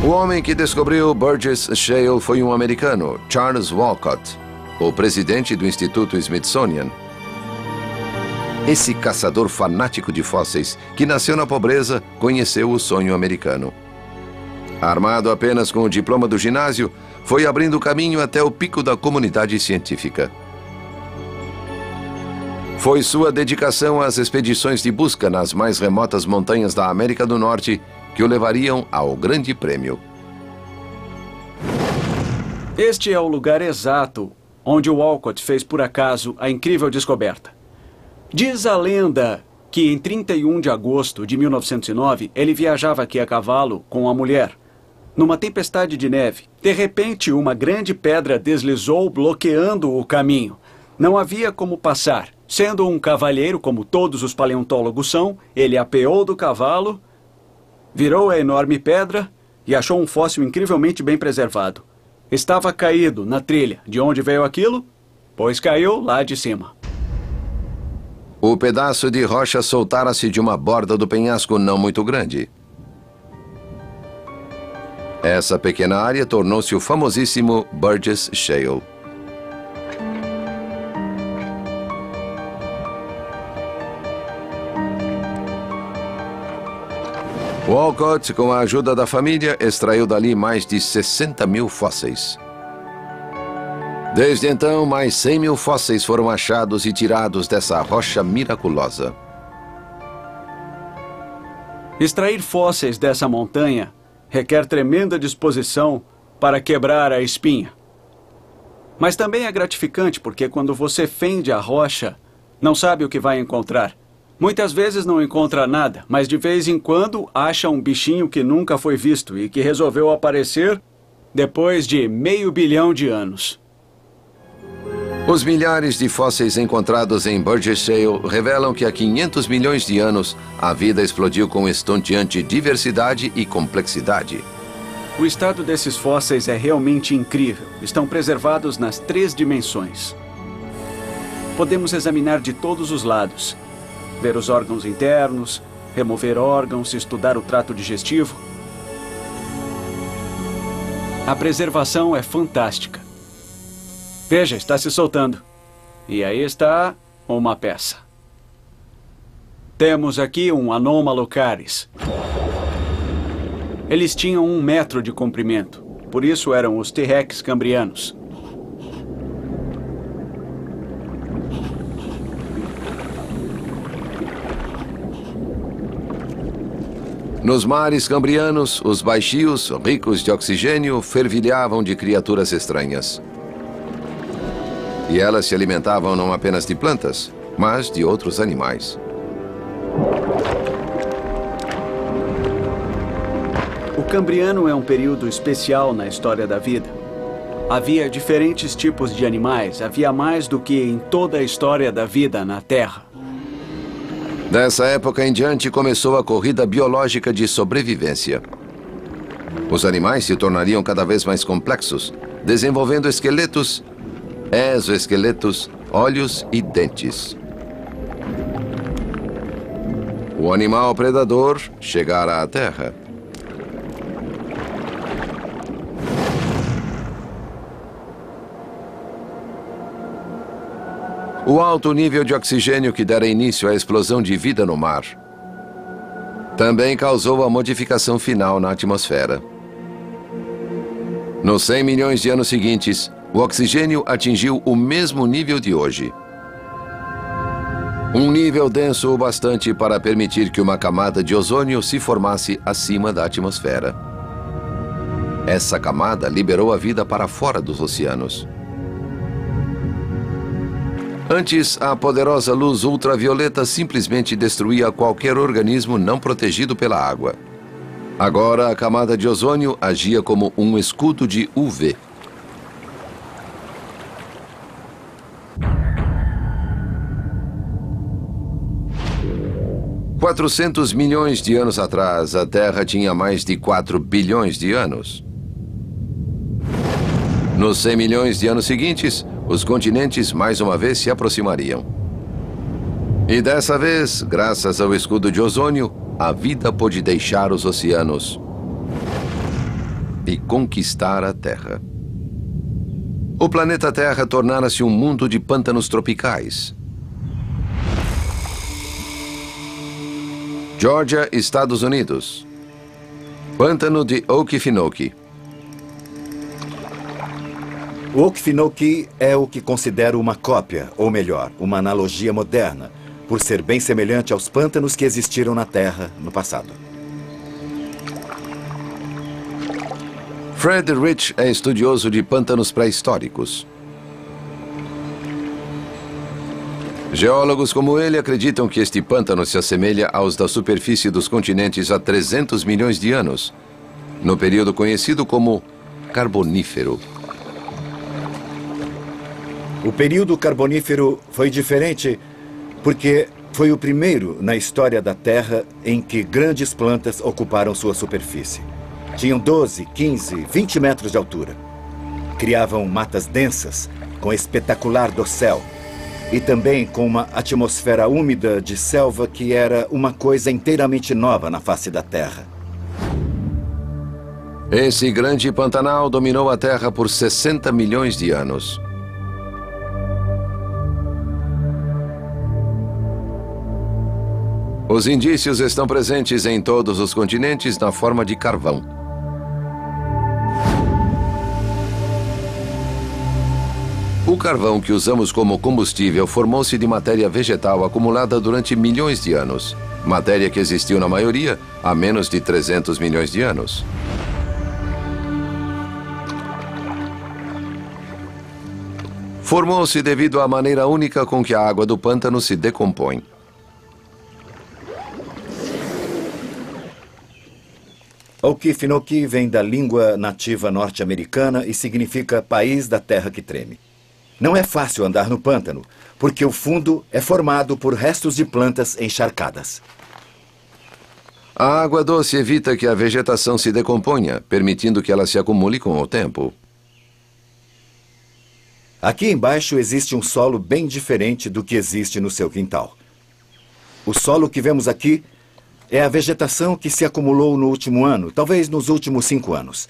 O homem que descobriu Burgess Shale foi um americano, Charles Walcott, o presidente do Instituto Smithsonian. Esse caçador fanático de fósseis, que nasceu na pobreza, conheceu o sonho americano. Armado apenas com o diploma do ginásio, foi abrindo caminho até o pico da comunidade científica. Foi sua dedicação às expedições de busca nas mais remotas montanhas da América do Norte que o levariam ao Grande Prêmio. Este é o lugar exato onde o Walcott fez, por acaso, a incrível descoberta. Diz a lenda que em 31 de agosto de 1909, ele viajava aqui a cavalo com a mulher, numa tempestade de neve. De repente, uma grande pedra deslizou, bloqueando o caminho. Não havia como passar. Sendo um cavalheiro, como todos os paleontólogos são, ele apeou do cavalo, virou a enorme pedra e achou um fóssil incrivelmente bem preservado. Estava caído na trilha. De onde veio aquilo? Pois caiu lá de cima. O pedaço de rocha soltara-se de uma borda do penhasco não muito grande. Essa pequena área tornou-se o famosíssimo Burgess Shale. Walcott, com a ajuda da família, extraiu dali mais de 60 mil fósseis. Desde então, mais 100 mil fósseis foram achados e tirados dessa rocha miraculosa. Extrair fósseis dessa montanha requer tremenda disposição para quebrar a espinha. Mas também é gratificante porque quando você fende a rocha, não sabe o que vai encontrar. Muitas vezes não encontra nada, mas de vez em quando acha um bichinho que nunca foi visto e que resolveu aparecer depois de 500 milhões de anos. Os milhares de fósseis encontrados em Burgess Shale revelam que há 500 milhões de anos a vida explodiu com estonteante diversidade e complexidade. O estado desses fósseis é realmente incrível. Estão preservados nas 3 dimensões. Podemos examinar de todos os lados. Ver os órgãos internos, remover órgãos, estudar o trato digestivo. A preservação é fantástica. Veja, está se soltando. E aí está uma peça. Temos aqui um Anomalocaris. Eles tinham 1 metro de comprimento. Por isso eram os T-Rex cambrianos. Nos mares cambrianos, os baixios, ricos de oxigênio, fervilhavam de criaturas estranhas. E elas se alimentavam não apenas de plantas, mas de outros animais. O Cambriano é um período especial na história da vida. Havia diferentes tipos de animais, havia mais do que em toda a história da vida na Terra. Dessa época em diante começou a corrida biológica de sobrevivência. Os animais se tornariam cada vez mais complexos, desenvolvendo esqueletos, exoesqueletos, olhos e dentes. O animal predador chegara à Terra. O alto nível de oxigênio que dera início à explosão de vida no mar também causou a modificação final na atmosfera. Nos 100 milhões de anos seguintes, o oxigênio atingiu o mesmo nível de hoje. Um nível denso o bastante para permitir que uma camada de ozônio se formasse acima da atmosfera. Essa camada liberou a vida para fora dos oceanos. Antes, a poderosa luz ultravioleta simplesmente destruía qualquer organismo não protegido pela água. Agora, a camada de ozônio agia como um escudo de UV. Há 400 milhões de anos atrás, a Terra tinha mais de 4 bilhões de anos. Nos 100 milhões de anos seguintes, os continentes mais uma vez se aproximariam. E dessa vez, graças ao escudo de ozônio, a vida pôde deixar os oceanos e conquistar a Terra. O planeta Terra tornara-se um mundo de pântanos tropicais. Geórgia, Estados Unidos. Pântano de Okefenokee. O Okefenokee é o que considero uma cópia, ou melhor, uma analogia moderna, por ser bem semelhante aos pântanos que existiram na Terra no passado. Fred Rich é estudioso de pântanos pré-históricos. Geólogos como ele acreditam que este pântano se assemelha aos da superfície dos continentes há 300 milhões de anos, no período conhecido como Carbonífero. O período Carbonífero foi diferente porque foi o primeiro na história da Terra em que grandes plantas ocuparam sua superfície. Tinham 12, 15, 20 metros de altura. Criavam matas densas, com espetacular dossel, e também com uma atmosfera úmida de selva que era uma coisa inteiramente nova na face da Terra. Esse grande Pantanal dominou a Terra por 60 milhões de anos. Os indícios estão presentes em todos os continentes na forma de carvão. O carvão que usamos como combustível formou-se de matéria vegetal acumulada durante milhões de anos. Matéria que existiu na maioria há menos de 300 milhões de anos. Formou-se devido à maneira única com que a água do pântano se decompõe. Okefenokee vem da língua nativa norte-americana e significa país da terra que treme. Não é fácil andar no pântano, porque o fundo é formado por restos de plantas encharcadas. A água doce evita que a vegetação se decomponha, permitindo que ela se acumule com o tempo. Aqui embaixo existe um solo bem diferente do que existe no seu quintal. O solo que vemos aqui é a vegetação que se acumulou no último ano, talvez nos últimos 5 anos.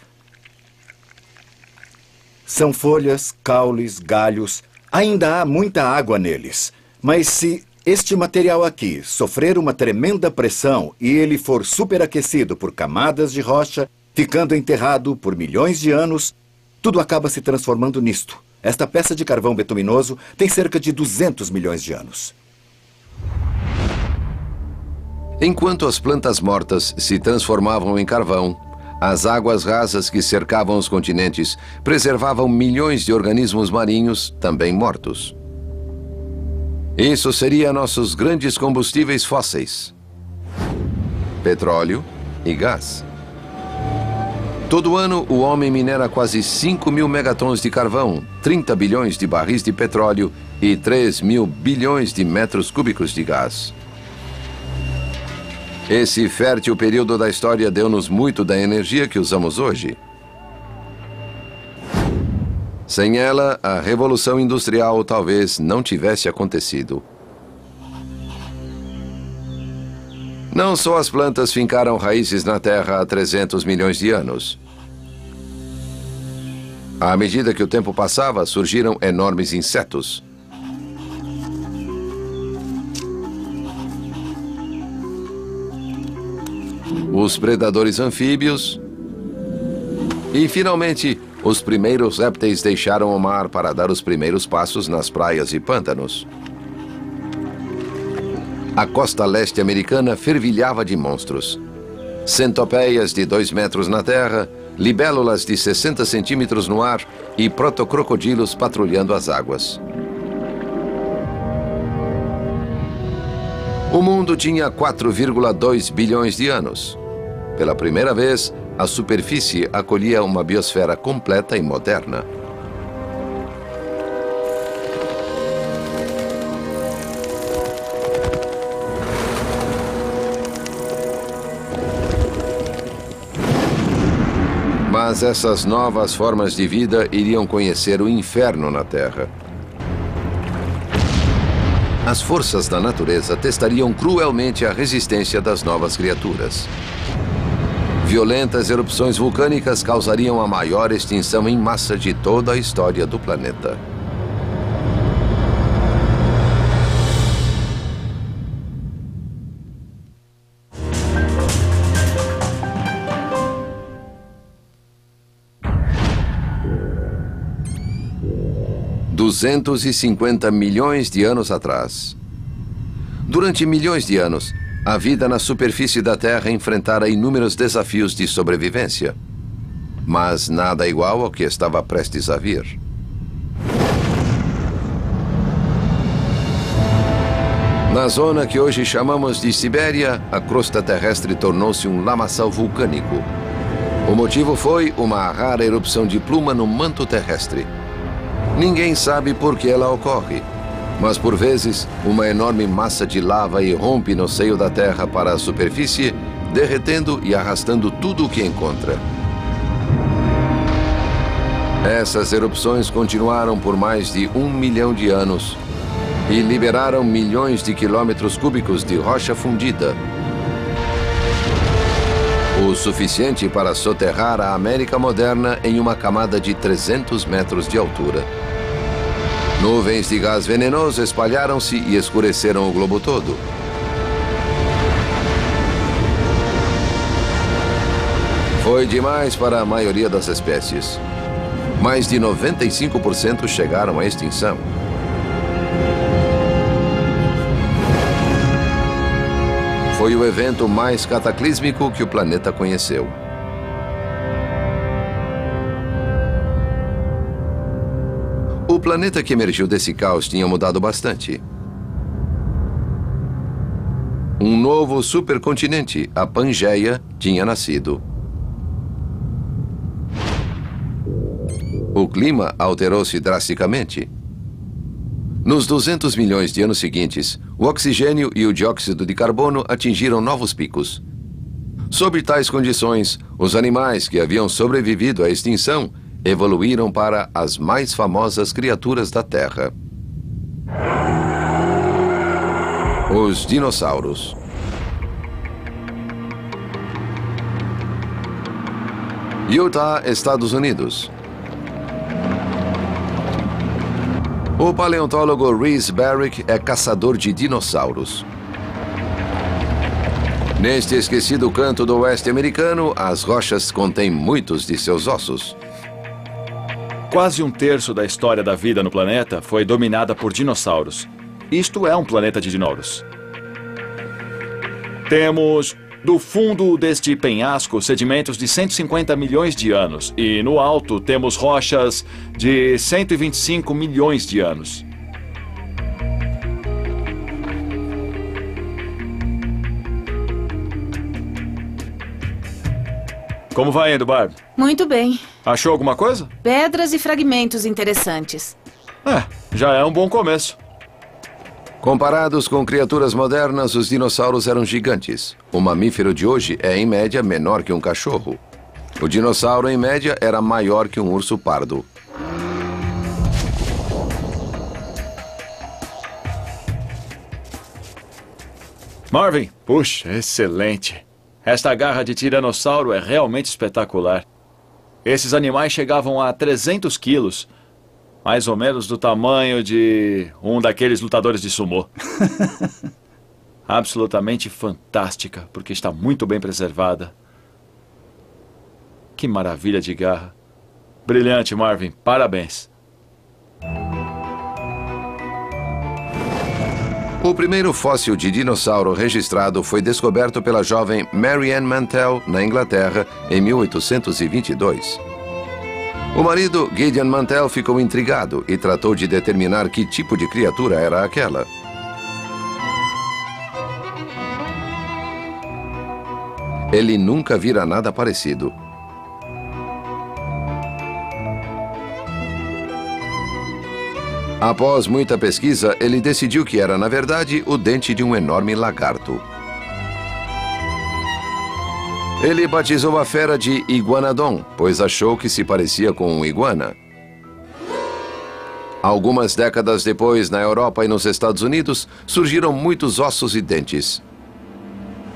São folhas, caules, galhos. Ainda há muita água neles. Mas se este material aqui sofrer uma tremenda pressão e ele for superaquecido por camadas de rocha, ficando enterrado por milhões de anos, tudo acaba se transformando nisto. Esta peça de carvão betuminoso tem cerca de 200 milhões de anos. Enquanto as plantas mortas se transformavam em carvão, as águas rasas que cercavam os continentes preservavam milhões de organismos marinhos também mortos. Isso seria nossos grandes combustíveis fósseis: petróleo e gás. Todo ano, o homem minera quase 5.000 megatons de carvão, 30 bilhões de barris de petróleo e 3.000 bilhões de metros cúbicos de gás. Esse fértil período da história deu-nos muito da energia que usamos hoje. Sem ela, a Revolução Industrial talvez não tivesse acontecido. Não só as plantas fincaram raízes na Terra há 300 milhões de anos. À medida que o tempo passava, surgiram enormes insetos. Os predadores anfíbios e, finalmente, os primeiros répteis deixaram o mar para dar os primeiros passos nas praias e pântanos. A costa leste americana fervilhava de monstros. Centopeias de 2 metros na terra, libélulas de 60 centímetros no ar e protocrocodilos patrulhando as águas. O mundo tinha 4,2 bilhões de anos. Pela primeira vez, a superfície acolhia uma biosfera completa e moderna. Mas essas novas formas de vida iriam conhecer o inferno na Terra. As forças da natureza testariam cruelmente a resistência das novas criaturas. Violentas erupções vulcânicas causariam a maior extinção em massa de toda a história do planeta. $250 milhões de anos atrás. Durante milhões de anos, a vida na superfície da Terra enfrentara inúmeros desafios de sobrevivência. mas nada igual ao que estava prestes a vir. Na zona que hoje chamamos de Sibéria, a crosta terrestre tornou-se um lamaçal vulcânico. O motivo foi uma rara erupção de pluma no manto terrestre. Ninguém sabe por que ela ocorre, mas por vezes uma enorme massa de lava irrompe no seio da Terra para a superfície, derretendo e arrastando tudo o que encontra. Essas erupções continuaram por mais de 1 milhão de anos e liberaram milhões de quilômetros cúbicos de rocha fundida, o suficiente para soterrar a América moderna em uma camada de 300 metros de altura. Nuvens de gás venenoso espalharam-se e escureceram o globo todo. Foi demais para a maioria das espécies. Mais de 95% chegaram à extinção. Foi o evento mais cataclísmico que o planeta conheceu. O planeta que emergiu desse caos tinha mudado bastante. Um novo supercontinente, a Pangeia, tinha nascido. O clima alterou-se drasticamente. Nos 200 milhões de anos seguintes, o oxigênio e o dióxido de carbono atingiram novos picos. Sob tais condições, os animais que haviam sobrevivido à extinção evoluíram para as mais famosas criaturas da Terra: os dinossauros. Utah, Estados Unidos. O paleontólogo Rhys Barrick é caçador de dinossauros. Neste esquecido canto do oeste americano, as rochas contêm muitos de seus ossos. Quase 1/3 da história da vida no planeta foi dominada por dinossauros. Isto é um planeta de dinossauros. Temos, do fundo deste penhasco, sedimentos de 150 milhões de anos. E no alto temos rochas de 125 milhões de anos. Como vai indo, Barb? Muito bem. Achou alguma coisa? Pedras e fragmentos interessantes. Já é um bom começo. Comparados com criaturas modernas, os dinossauros eram gigantes. O mamífero de hoje é, em média, menor que um cachorro. O dinossauro, em média, era maior que um urso pardo. Marvin, puxa, excelente. Esta garra de tiranossauro é realmente espetacular. Esses animais chegavam a 300 quilos. Mais ou menos do tamanho de um daqueles lutadores de sumô. Absolutamente fantástica, porque está muito bem preservada. Que maravilha de garra. Brilhante, Marvin. Parabéns. O primeiro fóssil de dinossauro registrado foi descoberto pela jovem Mary Ann Mantell, na Inglaterra, em 1822. O marido, Gideon Mantell, ficou intrigado e tratou de determinar que tipo de criatura era aquela. Ele nunca vira nada parecido. Após muita pesquisa, ele decidiu que era, na verdade, o dente de um enorme lagarto. Ele batizou a fera de Iguanodon, pois achou que se parecia com um iguana. Algumas décadas depois, na Europa e nos Estados Unidos, surgiram muitos ossos e dentes.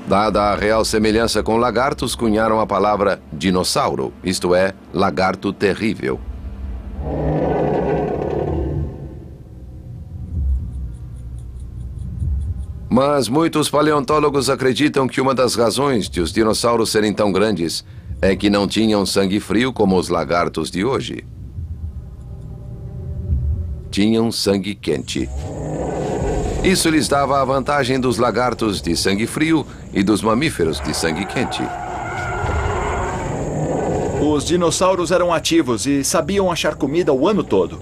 Dada a real semelhança com lagartos, cunharam a palavra dinossauro, isto é, lagarto terrível. Mas muitos paleontólogos acreditam que uma das razões de os dinossauros serem tão grandes é que não tinham sangue frio como os lagartos de hoje. Tinham sangue quente. Isso lhes dava a vantagem dos lagartos de sangue frio e dos mamíferos de sangue quente. Os dinossauros eram ativos e sabiam achar comida o ano todo.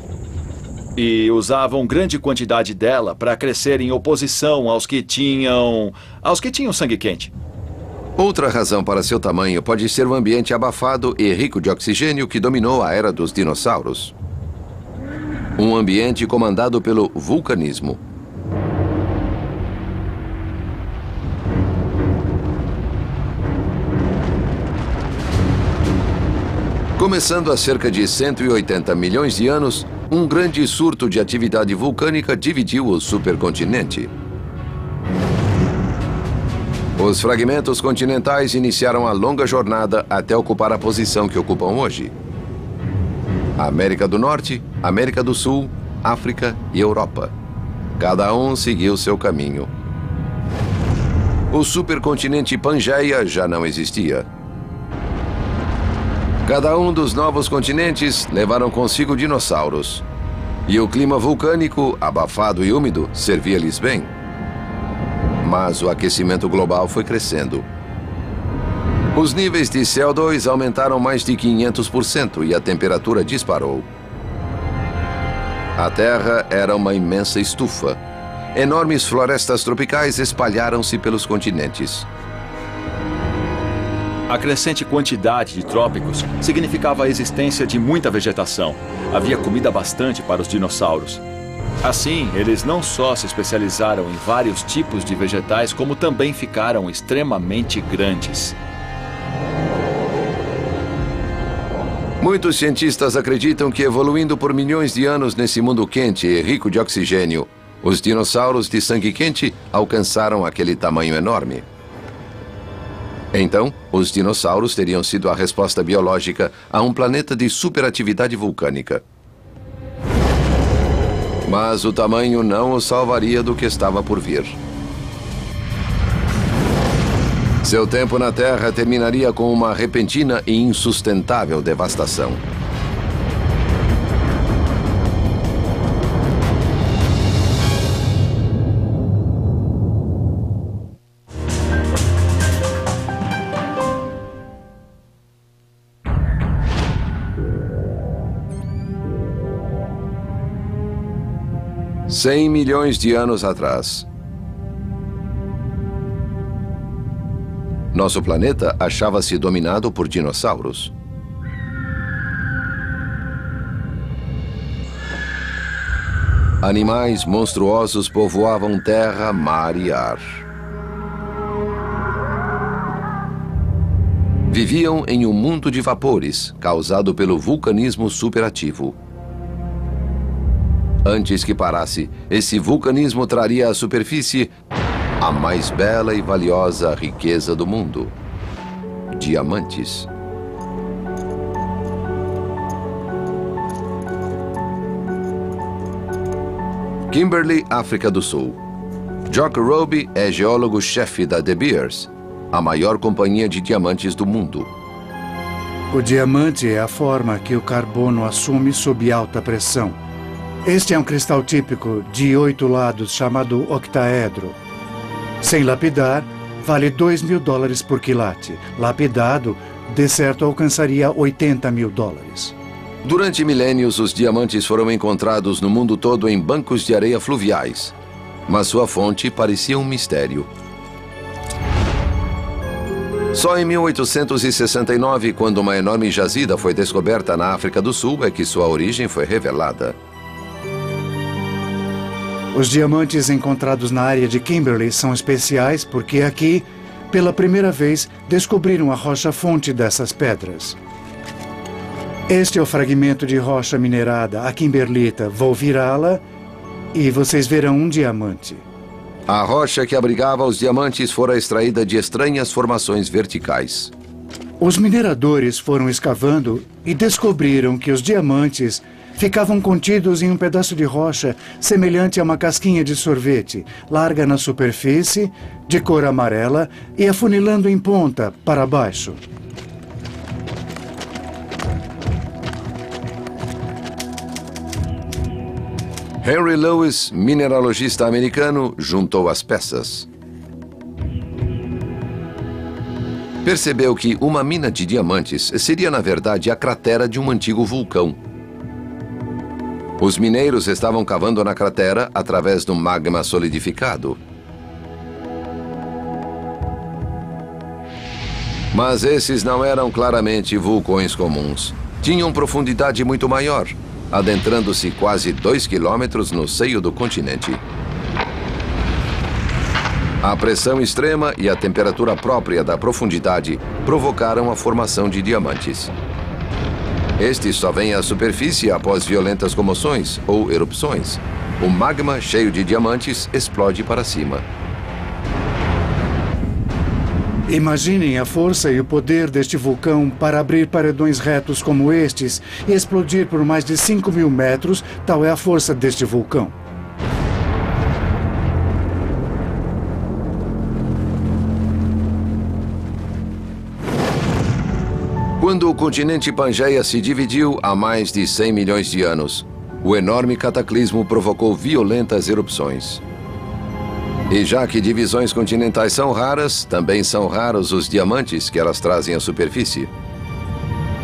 E usavam grande quantidade dela para crescer em oposição aos que tinham sangue quente. Outra razão para seu tamanho pode ser o ambiente abafado e rico de oxigênio que dominou a era dos dinossauros. Um ambiente comandado pelo vulcanismo. Começando há cerca de 180 milhões de anos, um grande surto de atividade vulcânica dividiu o supercontinente. Os fragmentos continentais iniciaram a longa jornada até ocupar a posição que ocupam hoje. América do Norte, América do Sul, África e Europa. Cada um seguiu seu caminho. O supercontinente Pangeia já não existia. Cada um dos novos continentes levaram consigo dinossauros. E o clima vulcânico, abafado e úmido, servia-lhes bem. Mas o aquecimento global foi crescendo. Os níveis de CO2 aumentaram mais de 500% e a temperatura disparou. A Terra era uma imensa estufa. Enormes florestas tropicais espalharam-se pelos continentes. A crescente quantidade de trópicos significava a existência de muita vegetação. Havia comida bastante para os dinossauros. Assim, eles não só se especializaram em vários tipos de vegetais, como também ficaram extremamente grandes. Muitos cientistas acreditam que, evoluindo por milhões de anos nesse mundo quente e rico de oxigênio, os dinossauros de sangue quente alcançaram aquele tamanho enorme. Então, os dinossauros teriam sido a resposta biológica a um planeta de superatividade vulcânica. Mas o tamanho não os salvaria do que estava por vir. Seu tempo na Terra terminaria com uma repentina e insustentável devastação. $100 milhões de anos atrás. Nosso planeta achava-se dominado por dinossauros. Animais monstruosos povoavam terra, mar e ar. Viviam em um mundo de vapores, causado pelo vulcanismo superativo. Antes que parasse, esse vulcanismo traria à superfície a mais bela e valiosa riqueza do mundo: diamantes. Kimberley, África do Sul. Jock Roby é geólogo-chefe da De Beers, a maior companhia de diamantes do mundo. O diamante é a forma que o carbono assume sob alta pressão. Este é um cristal típico de 8 lados chamado octaedro. Sem lapidar, vale $2.000 por quilate. Lapidado, de certo alcançaria $80.000. Durante milênios, os diamantes foram encontrados no mundo todo em bancos de areia fluviais. Mas sua fonte parecia um mistério. Só em 1869, quando uma enorme jazida foi descoberta na África do Sul, é que sua origem foi revelada. Os diamantes encontrados na área de Kimberley são especiais porque aqui, pela primeira vez, descobriram a rocha-fonte dessas pedras. Este é o fragmento de rocha minerada, a kimberlita. Vou virá-la e vocês verão um diamante. A rocha que abrigava os diamantes fora extraída de estranhas formações verticais. Os mineradores foram escavando e descobriram que os diamantes ficavam contidos em um pedaço de rocha semelhante a uma casquinha de sorvete, larga na superfície, de cor amarela e afunilando em ponta para baixo. Henry Lewis, mineralogista americano, juntou as peças. percebeu que uma mina de diamantes seria, na verdade, a cratera de um antigo vulcão. Os mineiros estavam cavando na cratera através do magma solidificado. Mas esses não eram claramente vulcões comuns. Tinham profundidade muito maior, adentrando-se quase 2 quilômetros no seio do continente. A pressão extrema e a temperatura própria da profundidade provocaram a formação de diamantes. Estes só vêm à superfície após violentas comoções ou erupções. O magma cheio de diamantes explode para cima. Imaginem a força e o poder deste vulcão para abrir paredões retos como estes e explodir por mais de 5.000 metros, tal é a força deste vulcão. Quando o continente Pangeia se dividiu há mais de 100 milhões de anos, o enorme cataclismo provocou violentas erupções. E já que divisões continentais são raras, também são raros os diamantes que elas trazem à superfície.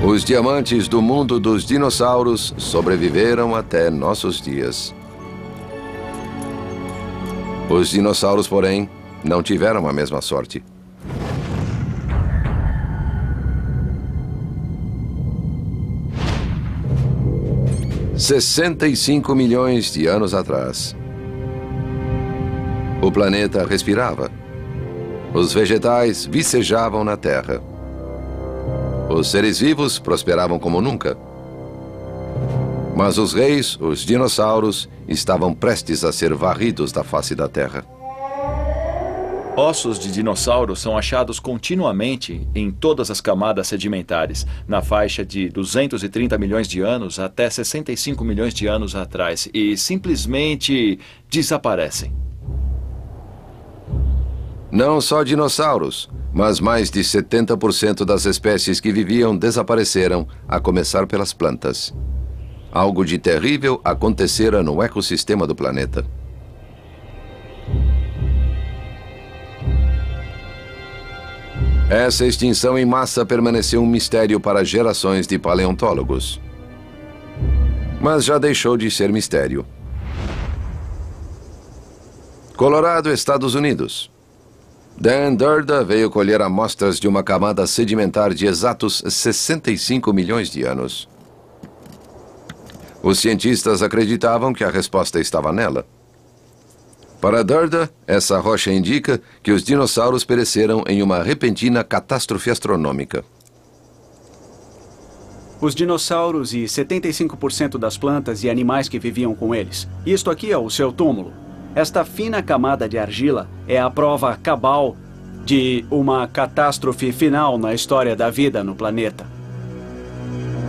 Os diamantes do mundo dos dinossauros sobreviveram até nossos dias. Os dinossauros, porém, não tiveram a mesma sorte. – 65 milhões de anos atrás. O planeta respirava. Os vegetais vicejavam na Terra. Os seres vivos prosperavam como nunca. Mas os reis, os dinossauros, estavam prestes a ser varridos da face da Terra. Ossos de dinossauros são achados continuamente em todas as camadas sedimentares, na faixa de 230 milhões de anos até 65 milhões de anos atrás, e simplesmente desaparecem. Não só dinossauros, mas mais de 70% das espécies que viviam desapareceram, a começar pelas plantas. Algo de terrível acontecera no ecossistema do planeta. Essa extinção em massa permaneceu um mistério para gerações de paleontólogos. Mas já deixou de ser mistério. Colorado, Estados Unidos. Dan Durda veio colher amostras de uma camada sedimentar de exatos 65 milhões de anos. Os cientistas acreditavam que a resposta estava nela. Para Durda, essa rocha indica que os dinossauros pereceram em uma repentina catástrofe astronômica. Os dinossauros e 75% das plantas e animais que viviam com eles. Isto aqui é o seu túmulo. Esta fina camada de argila é a prova cabal de uma catástrofe final na história da vida no planeta.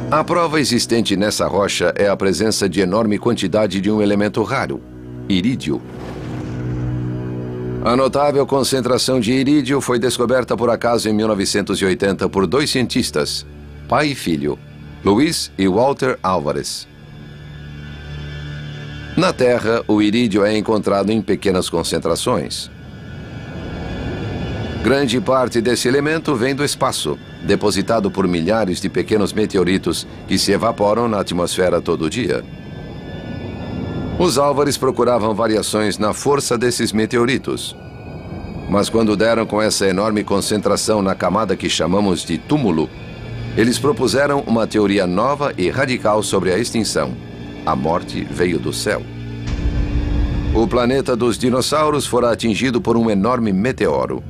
A prova existente nessa rocha é a presença de enorme quantidade de um elemento raro, irídio. A notável concentração de irídio foi descoberta por acaso em 1980 por 2 cientistas, pai e filho, Luiz e Walter Álvares. Na Terra, o irídio é encontrado em pequenas concentrações. Grande parte desse elemento vem do espaço, depositado por milhares de pequenos meteoritos que se evaporam na atmosfera todo dia. Os Álvares procuravam variações na força desses meteoritos. Mas quando deram com essa enorme concentração na camada que chamamos de túmulo, eles propuseram uma teoria nova e radical sobre a extinção. A morte veio do céu. O planeta dos dinossauros fora atingido por um enorme meteoro.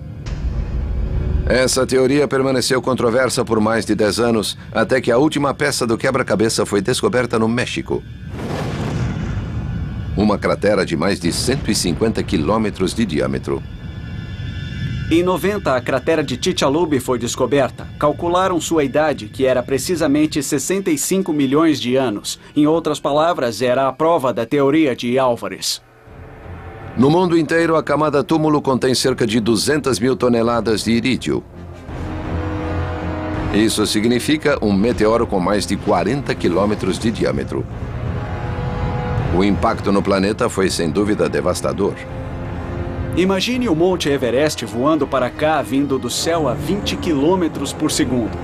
Essa teoria permaneceu controversa por mais de 10 anos, até que a última peça do quebra-cabeça foi descoberta no México. Uma cratera de mais de 150 quilômetros de diâmetro. Em 90, a cratera de Chicxulub foi descoberta. Calcularam sua idade, que era precisamente 65 milhões de anos. Em outras palavras, era a prova da teoria de Álvares. No mundo inteiro, a camada túmulo contém cerca de 200 mil toneladas de irídio. Isso significa um meteoro com mais de 40 quilômetros de diâmetro. O impacto no planeta foi, sem dúvida, devastador. Imagine o Monte Everest voando para cá, vindo do céu a 20 quilômetros por segundo.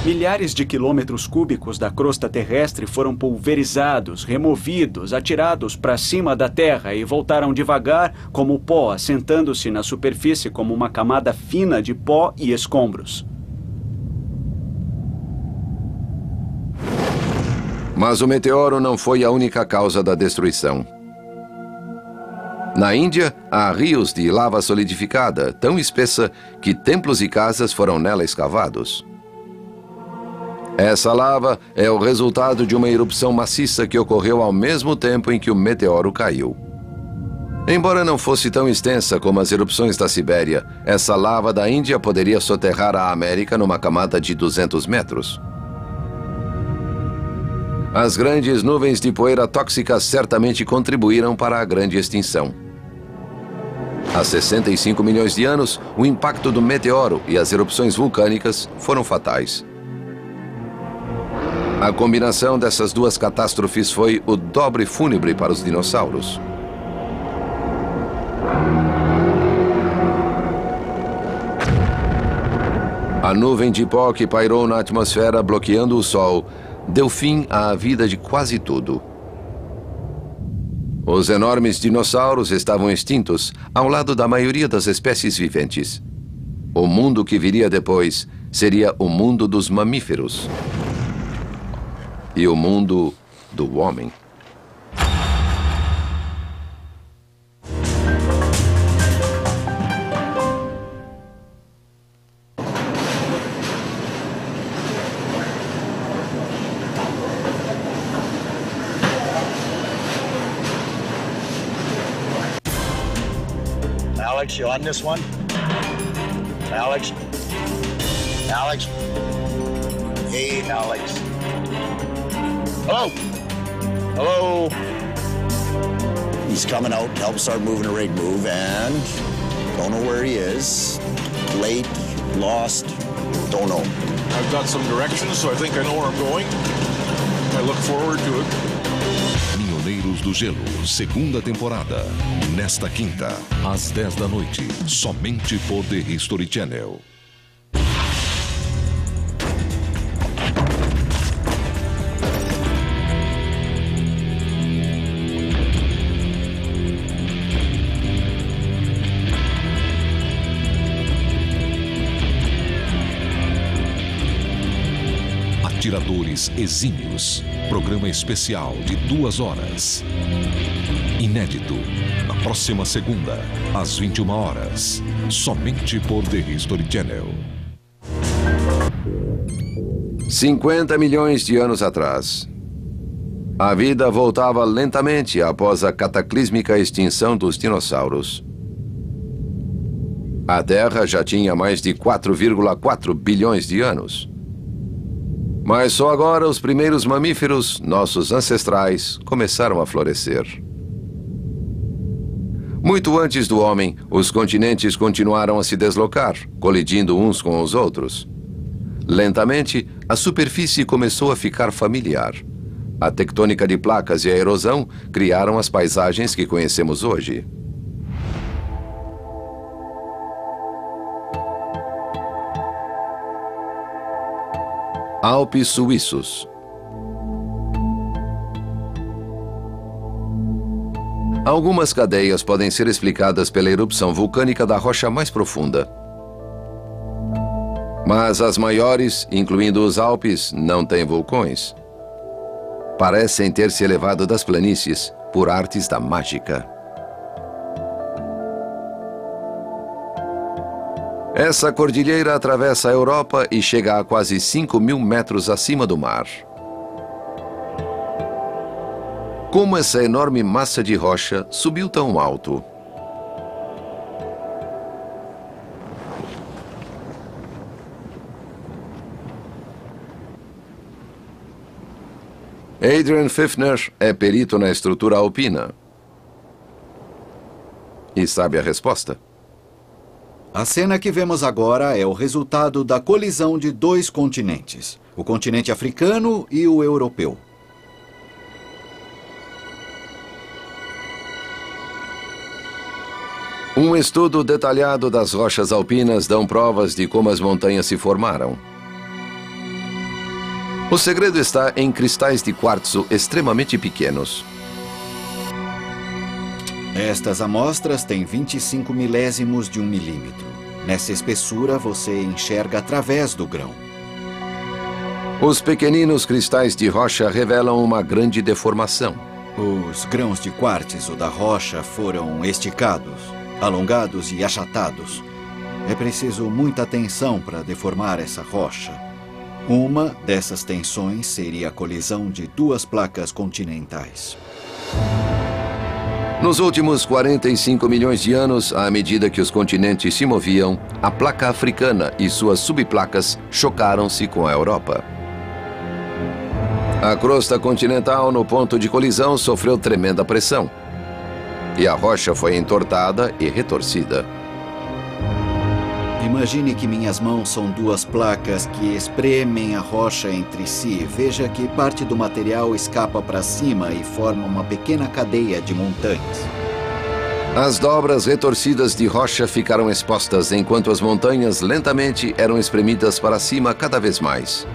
Milhares de quilômetros cúbicos da crosta terrestre foram pulverizados, removidos, atirados para cima da Terra e voltaram devagar como pó, assentando-se na superfície como uma camada fina de pó e escombros. Mas o meteoro não foi a única causa da destruição. Na Índia, há rios de lava solidificada, tão espessa que templos e casas foram nela escavados. Essa lava é o resultado de uma erupção maciça que ocorreu ao mesmo tempo em que o meteoro caiu. Embora não fosse tão extensa como as erupções da Sibéria, essa lava da Índia poderia soterrar a América numa camada de 200 metros. As grandes nuvens de poeira tóxica certamente contribuíram para a grande extinção. Há 65 milhões de anos, o impacto do meteoro e as erupções vulcânicas foram fatais. A combinação dessas duas catástrofes foi o dobre fúnebre para os dinossauros. A nuvem de pó que pairou na atmosfera bloqueando o Sol deu fim à vida de quase tudo. Os enormes dinossauros estavam extintos ao lado da maioria das espécies viventes. O mundo que viria depois seria o mundo dos mamíferos. E o mundo do homem. Alex, you on this one? Alex? Alex? Hey, Alex. Hello? Hello? He's coming out to help start moving the rig move, and don't know where he is. Late, lost, don't know. I've got some directions, so I think I know where I'm going. I look forward to it. Minhoneiros do Gelo, segunda temporada. Nesta quinta, às 10 da noite, somente por The History Channel. Atiradores Exímios. Programa especial de 2 horas. Inédito. Na próxima segunda, às 21 horas. Somente por The History Channel. 50 milhões de anos atrás. A vida voltava lentamente após a cataclísmica extinção dos dinossauros. A Terra já tinha mais de 4,4 bilhões de anos. Mas só agora os primeiros mamíferos, nossos ancestrais, começaram a florescer. Muito antes do homem, os continentes continuaram a se deslocar, colidindo uns com os outros. Lentamente, a superfície começou a ficar familiar. A tectônica de placas e a erosão criaram as paisagens que conhecemos hoje. Alpes suíços. Algumas cadeias podem ser explicadas pela erupção vulcânica da rocha mais profunda. Mas as maiores, incluindo os Alpes, não têm vulcões. Parecem ter se elevado das planícies por artes da mágica. Essa cordilheira atravessa a Europa e chega a quase 5.000 metros acima do mar. Como essa enorme massa de rocha subiu tão alto? Adrian Pfiffner é perito na estrutura alpina. E sabe a resposta? A cena que vemos agora é o resultado da colisão de dois continentes, o continente africano e o europeu. Um estudo detalhado das rochas alpinas dão provas de como as montanhas se formaram. O segredo está em cristais de quartzo extremamente pequenos. Estas amostras têm 25 milésimos de 1 milímetro. Nessa espessura, você enxerga através do grão. Os pequeninos cristais de rocha revelam uma grande deformação. Os grãos de quartzo da rocha foram esticados, alongados e achatados. É preciso muita tensão para deformar essa rocha. Uma dessas tensões seria a colisão de duas placas continentais. Nos últimos 45 milhões de anos, à medida que os continentes se moviam, a placa africana e suas subplacas chocaram-se com a Europa. A crosta continental no ponto de colisão sofreu tremenda pressão. E a rocha foi entortada e retorcida. Imagine que minhas mãos são duas placas que espremem a rocha entre si. Veja que parte do material escapa para cima e forma uma pequena cadeia de montanhas. As dobras retorcidas de rocha ficaram expostas enquanto as montanhas lentamente eram espremidas para cima cada vez mais.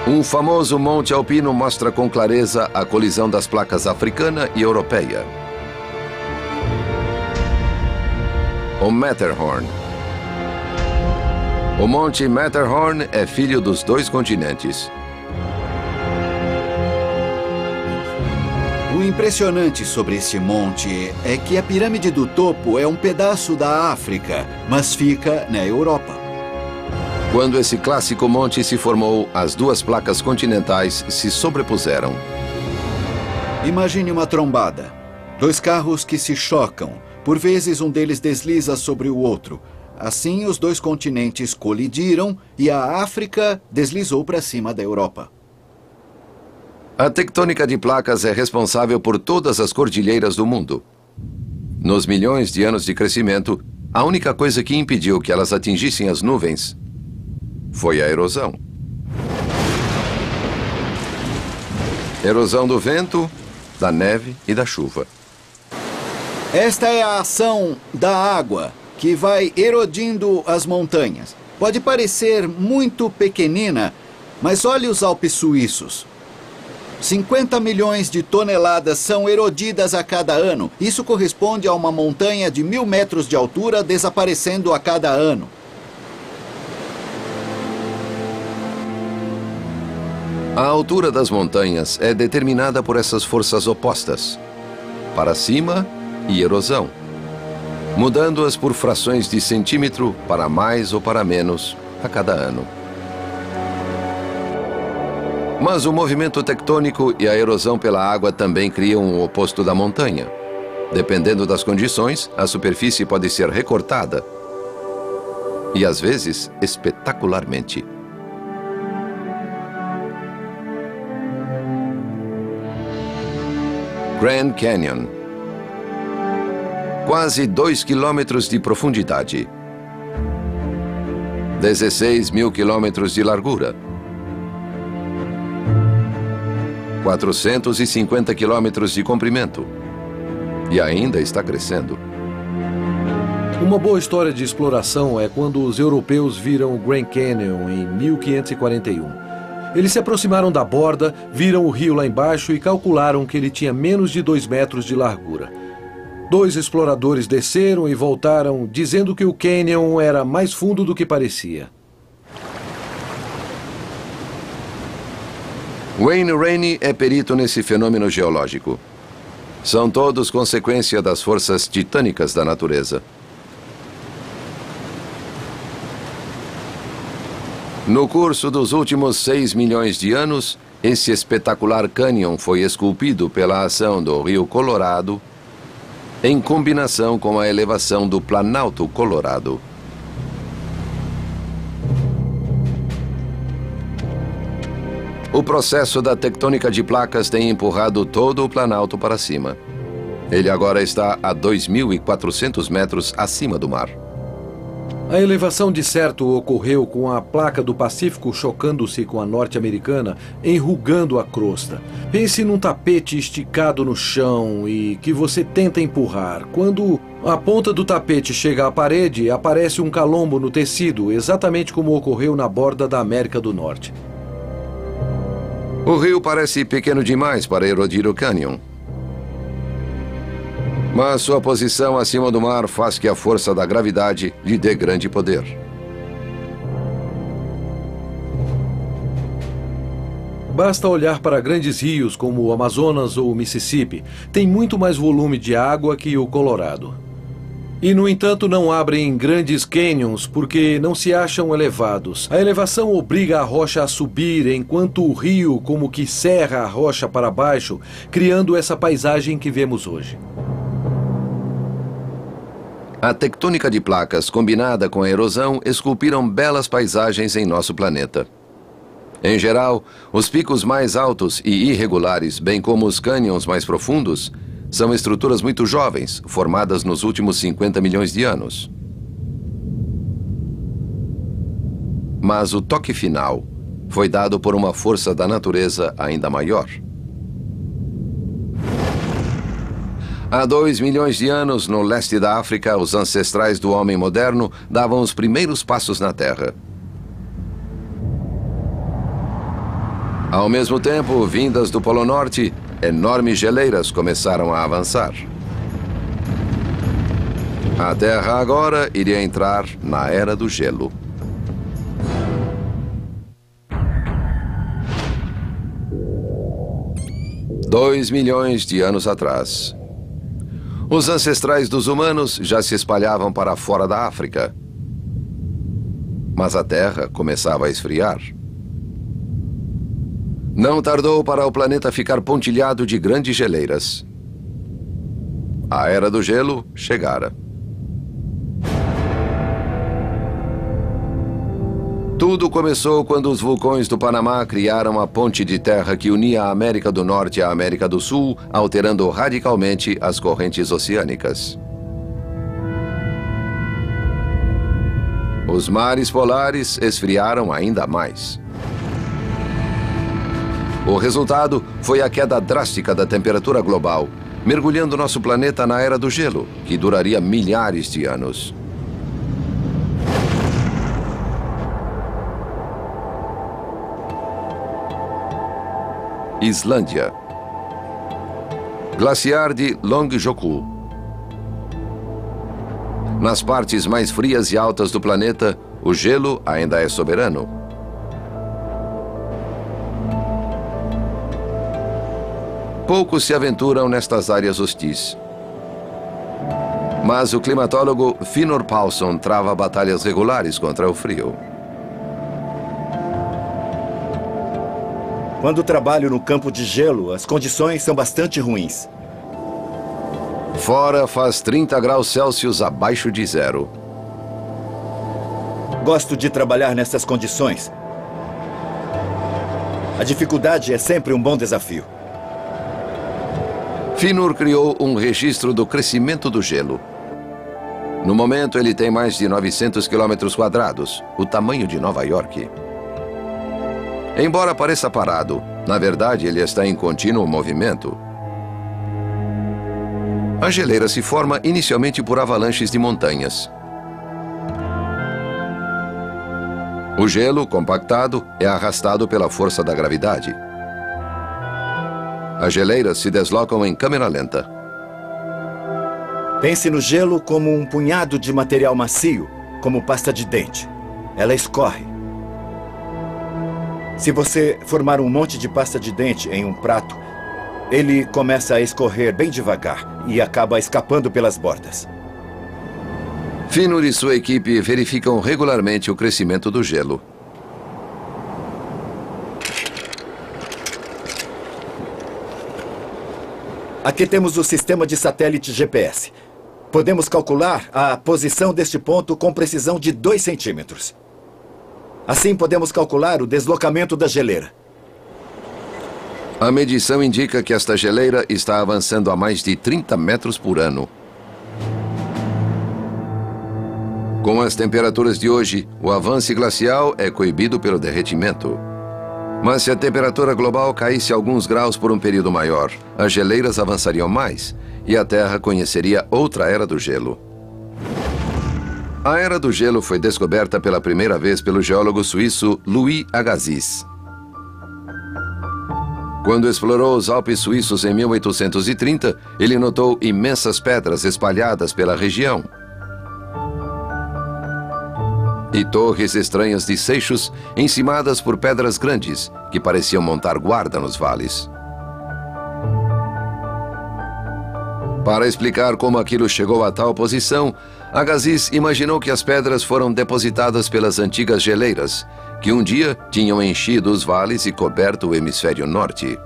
Um famoso monte alpino mostra com clareza a colisão das placas africana e europeia. O Matterhorn. O Monte Matterhorn é filho dos dois continentes. O impressionante sobre este monte é que a pirâmide do topo é um pedaço da África, mas fica na Europa. Quando esse clássico monte se formou, as duas placas continentais se sobrepuseram. Imagine uma trombada. Dois carros que se chocam. Por vezes, um deles desliza sobre o outro. Assim, os dois continentes colidiram e a África deslizou para cima da Europa. A tectônica de placas é responsável por todas as cordilheiras do mundo. Nos milhões de anos de crescimento, a única coisa que impediu que elas atingissem as nuvens foi a erosão. Erosão do vento, da neve e da chuva. Esta é a ação da água, que vai erodindo as montanhas. Pode parecer muito pequenina, mas olhe os Alpes suíços. 50 milhões de toneladas são erodidas a cada ano. Isso corresponde a uma montanha de 1.000 metros de altura desaparecendo a cada ano. A altura das montanhas é determinada por essas forças opostas. Para cima e erosão, mudando-as por frações de centímetro para mais ou para menos a cada ano. Mas o movimento tectônico e a erosão pela água também criam o oposto da montanha. Dependendo das condições, a superfície pode ser recortada e, às vezes, espetacularmente. Grand Canyon. Quase 2 quilômetros de profundidade. 16 mil quilômetros de largura. 450 quilômetros de comprimento. E ainda está crescendo. Uma boa história de exploração é quando os europeus viram o Grand Canyon em 1541. Eles se aproximaram da borda, viram o rio lá embaixo e calcularam que ele tinha menos de 2 metros de largura. 2 exploradores desceram e voltaram, dizendo que o cânion era mais fundo do que parecia. Wayne Rainey é perito nesse fenômeno geológico. São todos consequência das forças titânicas da natureza. No curso dos últimos 6 milhões de anos, esse espetacular cânion foi esculpido pela ação do Rio Colorado, em combinação com a elevação do Planalto Colorado. O processo da tectônica de placas tem empurrado todo o Planalto para cima. Ele agora está a 2.400 metros acima do mar. A elevação de certo ocorreu com a placa do Pacífico chocando-se com a norte-americana, enrugando a crosta. Pense num tapete esticado no chão e que você tenta empurrar. Quando a ponta do tapete chega à parede, aparece um calombo no tecido, exatamente como ocorreu na borda da América do Norte. O rio parece pequeno demais para erodir o cânion. Mas sua posição acima do mar faz que a força da gravidade lhe dê grande poder. Basta olhar para grandes rios como o Amazonas ou o Mississippi. Tem muito mais volume de água que o Colorado. E, no entanto, não abrem grandes cânions porque não se acham elevados. A elevação obriga a rocha a subir, enquanto o rio como que serra a rocha para baixo, criando essa paisagem que vemos hoje. A tectônica de placas, combinada com a erosão, esculpiram belas paisagens em nosso planeta. Em geral, os picos mais altos e irregulares, bem como os cânions mais profundos, são estruturas muito jovens, formadas nos últimos 50 milhões de anos. Mas o toque final foi dado por uma força da natureza ainda maior. Há 2 milhões de anos, no leste da África, os ancestrais do homem moderno davam os primeiros passos na Terra. Ao mesmo tempo, vindas do Polo Norte, enormes geleiras começaram a avançar. A Terra agora iria entrar na Era do Gelo. Dois milhões de anos atrás. Os ancestrais dos humanos já se espalhavam para fora da África. Mas a Terra começava a esfriar. Não tardou para o planeta ficar pontilhado de grandes geleiras. A Era do Gelo chegara. Tudo começou quando os vulcões do Panamá criaram a ponte de terra que unia a América do Norte à América do Sul, alterando radicalmente as correntes oceânicas. Os mares polares esfriaram ainda mais. O resultado foi a queda drástica da temperatura global, mergulhando nosso planeta na Era do Gelo, que duraria milhares de anos. Islândia. Glaciar de Longjoku. Nas partes mais frias e altas do planeta, o gelo ainda é soberano. Poucos se aventuram nestas áreas hostis. Mas o climatólogo Finnur Paulson trava batalhas regulares contra o frio. Quando trabalho no campo de gelo, as condições são bastante ruins. Fora faz 30 graus Celsius abaixo de zero. Gosto de trabalhar nessas condições. A dificuldade é sempre um bom desafio. Finnur criou um registro do crescimento do gelo. No momento, ele tem mais de 900 quilômetros quadrados, o tamanho de Nova York. Embora pareça parado, na verdade ele está em contínuo movimento. A geleira se forma inicialmente por avalanches de montanhas. O gelo, compactado, é arrastado pela força da gravidade. As geleiras se deslocam em câmera lenta. Pense no gelo como um punhado de material macio, como pasta de dente. Ela escorre. Se você formar um monte de pasta de dente em um prato, ele começa a escorrer bem devagar e acaba escapando pelas bordas. Finnur e sua equipe verificam regularmente o crescimento do gelo. Aqui temos o sistema de satélite GPS. Podemos calcular a posição deste ponto com precisão de 2 centímetros. Assim, podemos calcular o deslocamento da geleira. A medição indica que esta geleira está avançando a mais de 30 metros por ano. Com as temperaturas de hoje, o avanço glacial é coibido pelo derretimento. Mas se a temperatura global caísse alguns graus por um período maior, as geleiras avançariam mais e a Terra conheceria outra era do gelo. A Era do Gelo foi descoberta pela primeira vez pelo geólogo suíço Louis Agassiz. Quando explorou os Alpes suíços em 1830, ele notou imensas pedras espalhadas pela região e torres estranhas de seixos encimadas por pedras grandes que pareciam montar guarda nos vales. Para explicar como aquilo chegou a tal posição, Agassiz imaginou que as pedras foram depositadas pelas antigas geleiras, que um dia tinham enchido os vales e coberto o hemisfério norte.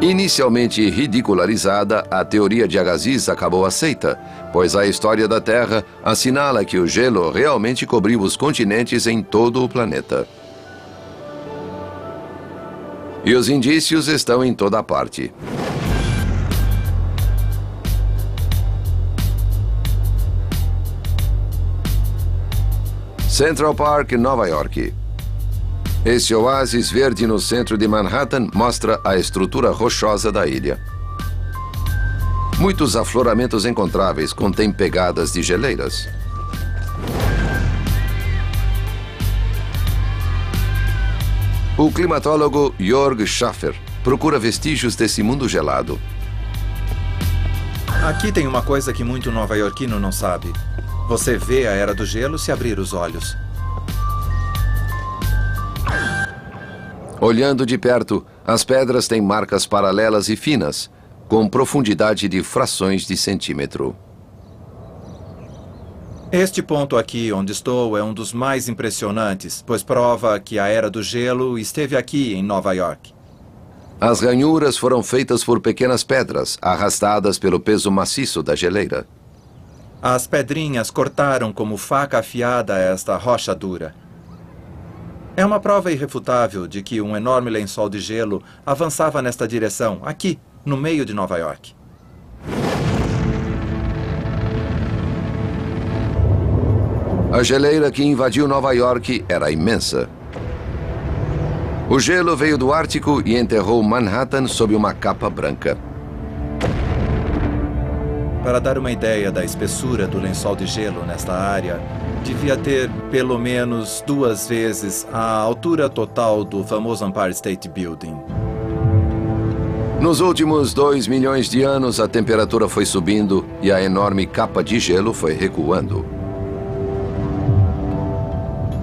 Inicialmente ridicularizada, a teoria de Agassiz acabou aceita, pois a história da Terra assinala que o gelo realmente cobriu os continentes em todo o planeta. E os indícios estão em toda parte. Central Park, Nova York. Esse oásis verde no centro de Manhattan mostra a estrutura rochosa da ilha. Muitos afloramentos encontráveis contêm pegadas de geleiras. O climatólogo Jörg Schaffer procura vestígios desse mundo gelado. Aqui tem uma coisa que muito nova-iorquino não sabe. Você vê a Era do Gelo se abrir os olhos. Olhando de perto, as pedras têm marcas paralelas e finas, com profundidade de frações de centímetro. Este ponto aqui onde estou é um dos mais impressionantes, pois prova que a Era do Gelo esteve aqui em Nova York. As ranhuras foram feitas por pequenas pedras, arrastadas pelo peso maciço da geleira. As pedrinhas cortaram como faca afiada esta rocha dura. É uma prova irrefutável de que um enorme lençol de gelo avançava nesta direção, aqui, no meio de Nova York. A geleira que invadiu Nova York era imensa. O gelo veio do Ártico e enterrou Manhattan sob uma capa branca. Para dar uma ideia da espessura do lençol de gelo nesta área, devia ter pelo menos 2 vezes a altura total do famoso Empire State Building. Nos últimos 2 milhões de anos, a temperatura foi subindo e a enorme capa de gelo foi recuando.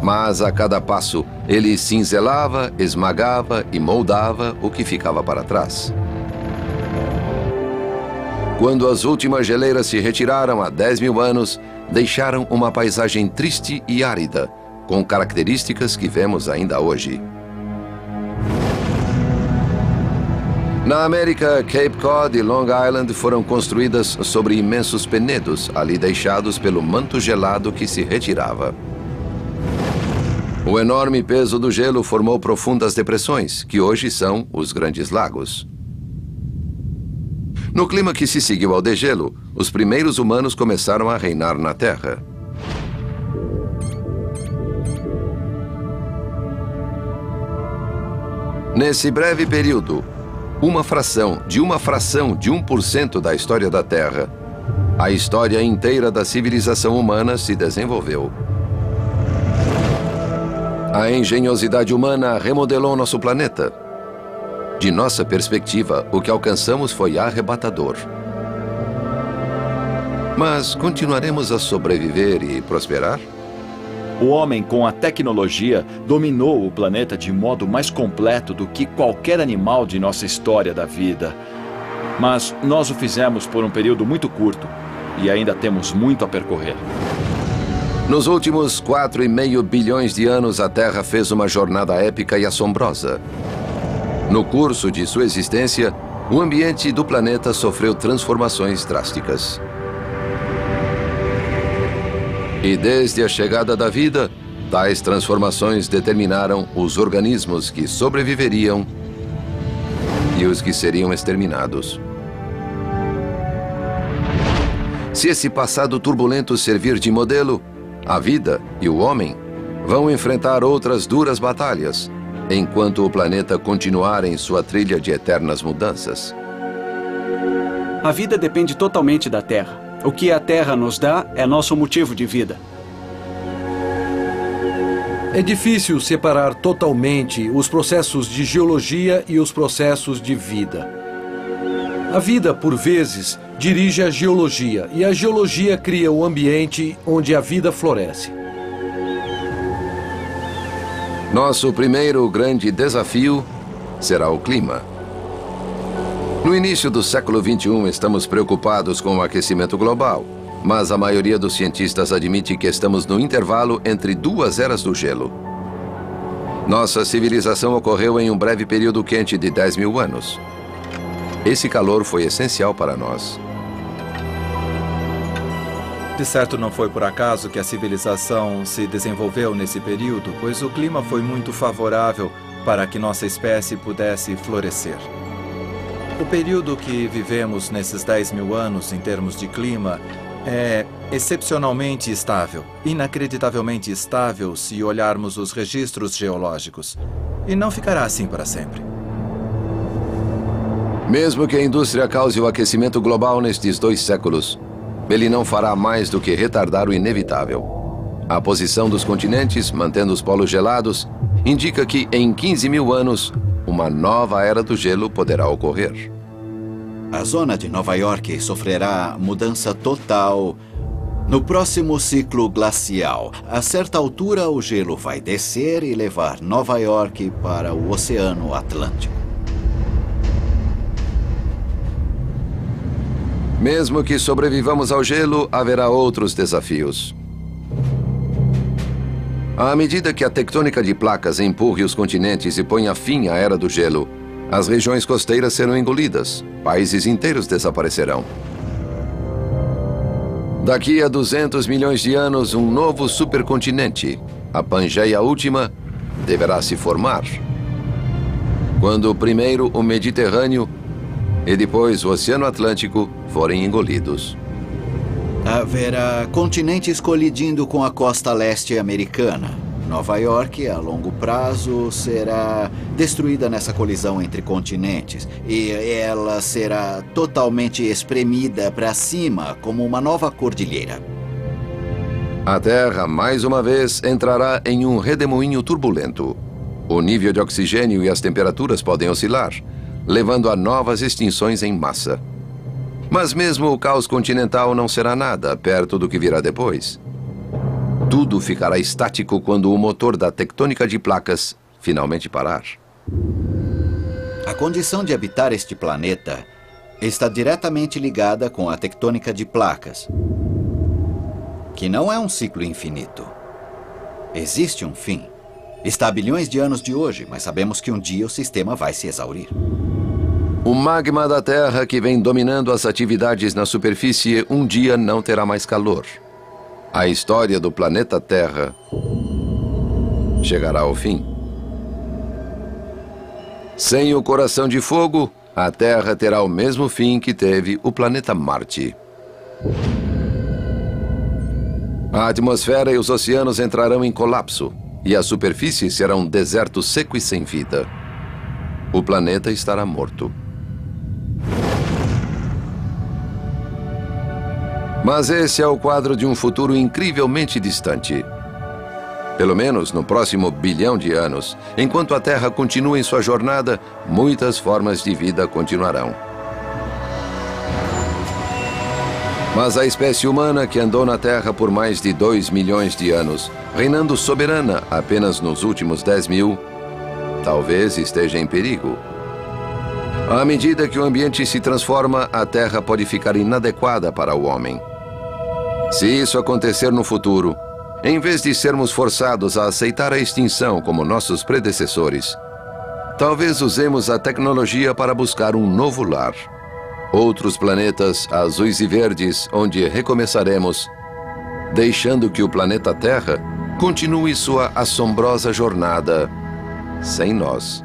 Mas a cada passo, ele cinzelava, esmagava e moldava o que ficava para trás. Quando as últimas geleiras se retiraram há 10 mil anos, deixaram uma paisagem triste e árida, com características que vemos ainda hoje. Na América, Cape Cod e Long Island foram construídas sobre imensos penedos, ali deixados pelo manto gelado que se retirava. O enorme peso do gelo formou profundas depressões, que hoje são os Grandes Lagos. No clima que se seguiu ao degelo, os primeiros humanos começaram a reinar na Terra. Nesse breve período, uma fração de 1% da história da Terra, a história inteira da civilização humana se desenvolveu. A engenhosidade humana remodelou nosso planeta. De nossa perspectiva, o que alcançamos foi arrebatador. Mas continuaremos a sobreviver e prosperar? O homem, com a tecnologia, dominou o planeta de modo mais completo do que qualquer animal de nossa história da vida. Mas nós o fizemos por um período muito curto e ainda temos muito a percorrer. Nos últimos 4,5 bilhões de anos, a Terra fez uma jornada épica e assombrosa. No curso de sua existência, o ambiente do planeta sofreu transformações drásticas. E desde a chegada da vida, Tais transformações determinaram os organismos que sobreviveriam e os que seriam exterminados. Se esse passado turbulento servir de modelo, a vida e o homem vão enfrentar outras duras batalhas, enquanto o planeta continuar em sua trilha de eternas mudanças. A vida depende totalmente da Terra. O que a Terra nos dá é nosso motivo de vida. É difícil separar totalmente os processos de geologia e os processos de vida. A vida, por vezes, dirige a geologia, e a geologia cria o ambiente onde a vida floresce. Nosso primeiro grande desafio será o clima. No início do século XXI, estamos preocupados com o aquecimento global, mas a maioria dos cientistas admite que estamos no intervalo entre duas eras do gelo. Nossa civilização ocorreu em um breve período quente de 10 mil anos. Esse calor foi essencial para nós. De certo, não foi por acaso que a civilização se desenvolveu nesse período, pois o clima foi muito favorável para que nossa espécie pudesse florescer. O período que vivemos nesses 10 mil anos em termos de clima é excepcionalmente estável, inacreditavelmente estável se olharmos os registros geológicos. E não ficará assim para sempre. Mesmo que a indústria cause o aquecimento global nestes 2 séculos, ele não fará mais do que retardar o inevitável. A posição dos continentes, mantendo os polos gelados, indica que em 15 mil anos, uma nova era do gelo poderá ocorrer. A zona de Nova York sofrerá mudança total no próximo ciclo glacial. A certa altura, o gelo vai descer e levar Nova York para o Oceano Atlântico. Mesmo que sobrevivamos ao gelo, haverá outros desafios. À medida que a tectônica de placas empurre os continentes e ponha fim à era do gelo, as regiões costeiras serão engolidas, países inteiros desaparecerão. Daqui a 200 milhões de anos, um novo supercontinente, a Pangeia Última, deverá se formar. Quando primeiro o Mediterrâneo e depois o Oceano Atlântico forem engolidos. Haverá continentes colidindo com a costa leste americana. Nova York, a longo prazo, será destruída nessa colisão entre continentes. E ela será totalmente espremida para cima, como uma nova cordilheira. A Terra, mais uma vez, entrará em um redemoinho turbulento. O nível de oxigênio e as temperaturas podem oscilar, levando a novas extinções em massa. Mas mesmo o caos continental não será nada perto do que virá depois. Tudo ficará estático quando o motor da tectônica de placas finalmente parar. A condição de habitar este planeta está diretamente ligada com a tectônica de placas, que não é um ciclo infinito. Existe um fim. Está a bilhões de anos de hoje, mas sabemos que um dia o sistema vai se exaurir. O magma da Terra que vem dominando as atividades na superfície um dia não terá mais calor. A história do planeta Terra chegará ao fim. Sem o coração de fogo, a Terra terá o mesmo fim que teve o planeta Marte. A atmosfera e os oceanos entrarão em colapso e a superfície será um deserto seco e sem vida. O planeta estará morto. Mas esse é o quadro de um futuro incrivelmente distante. Pelo menos no próximo bilhão de anos, enquanto a Terra continua em sua jornada, muitas formas de vida continuarão. Mas a espécie humana que andou na Terra por mais de 2 milhões de anos, reinando soberana apenas nos últimos 10 mil, talvez esteja em perigo. À medida que o ambiente se transforma, a Terra pode ficar inadequada para o homem. Se isso acontecer no futuro, em vez de sermos forçados a aceitar a extinção como nossos predecessores, talvez usemos a tecnologia para buscar um novo lar. Outros planetas azuis e verdes onde recomeçaremos, deixando que o planeta Terra continue sua assombrosa jornada sem nós.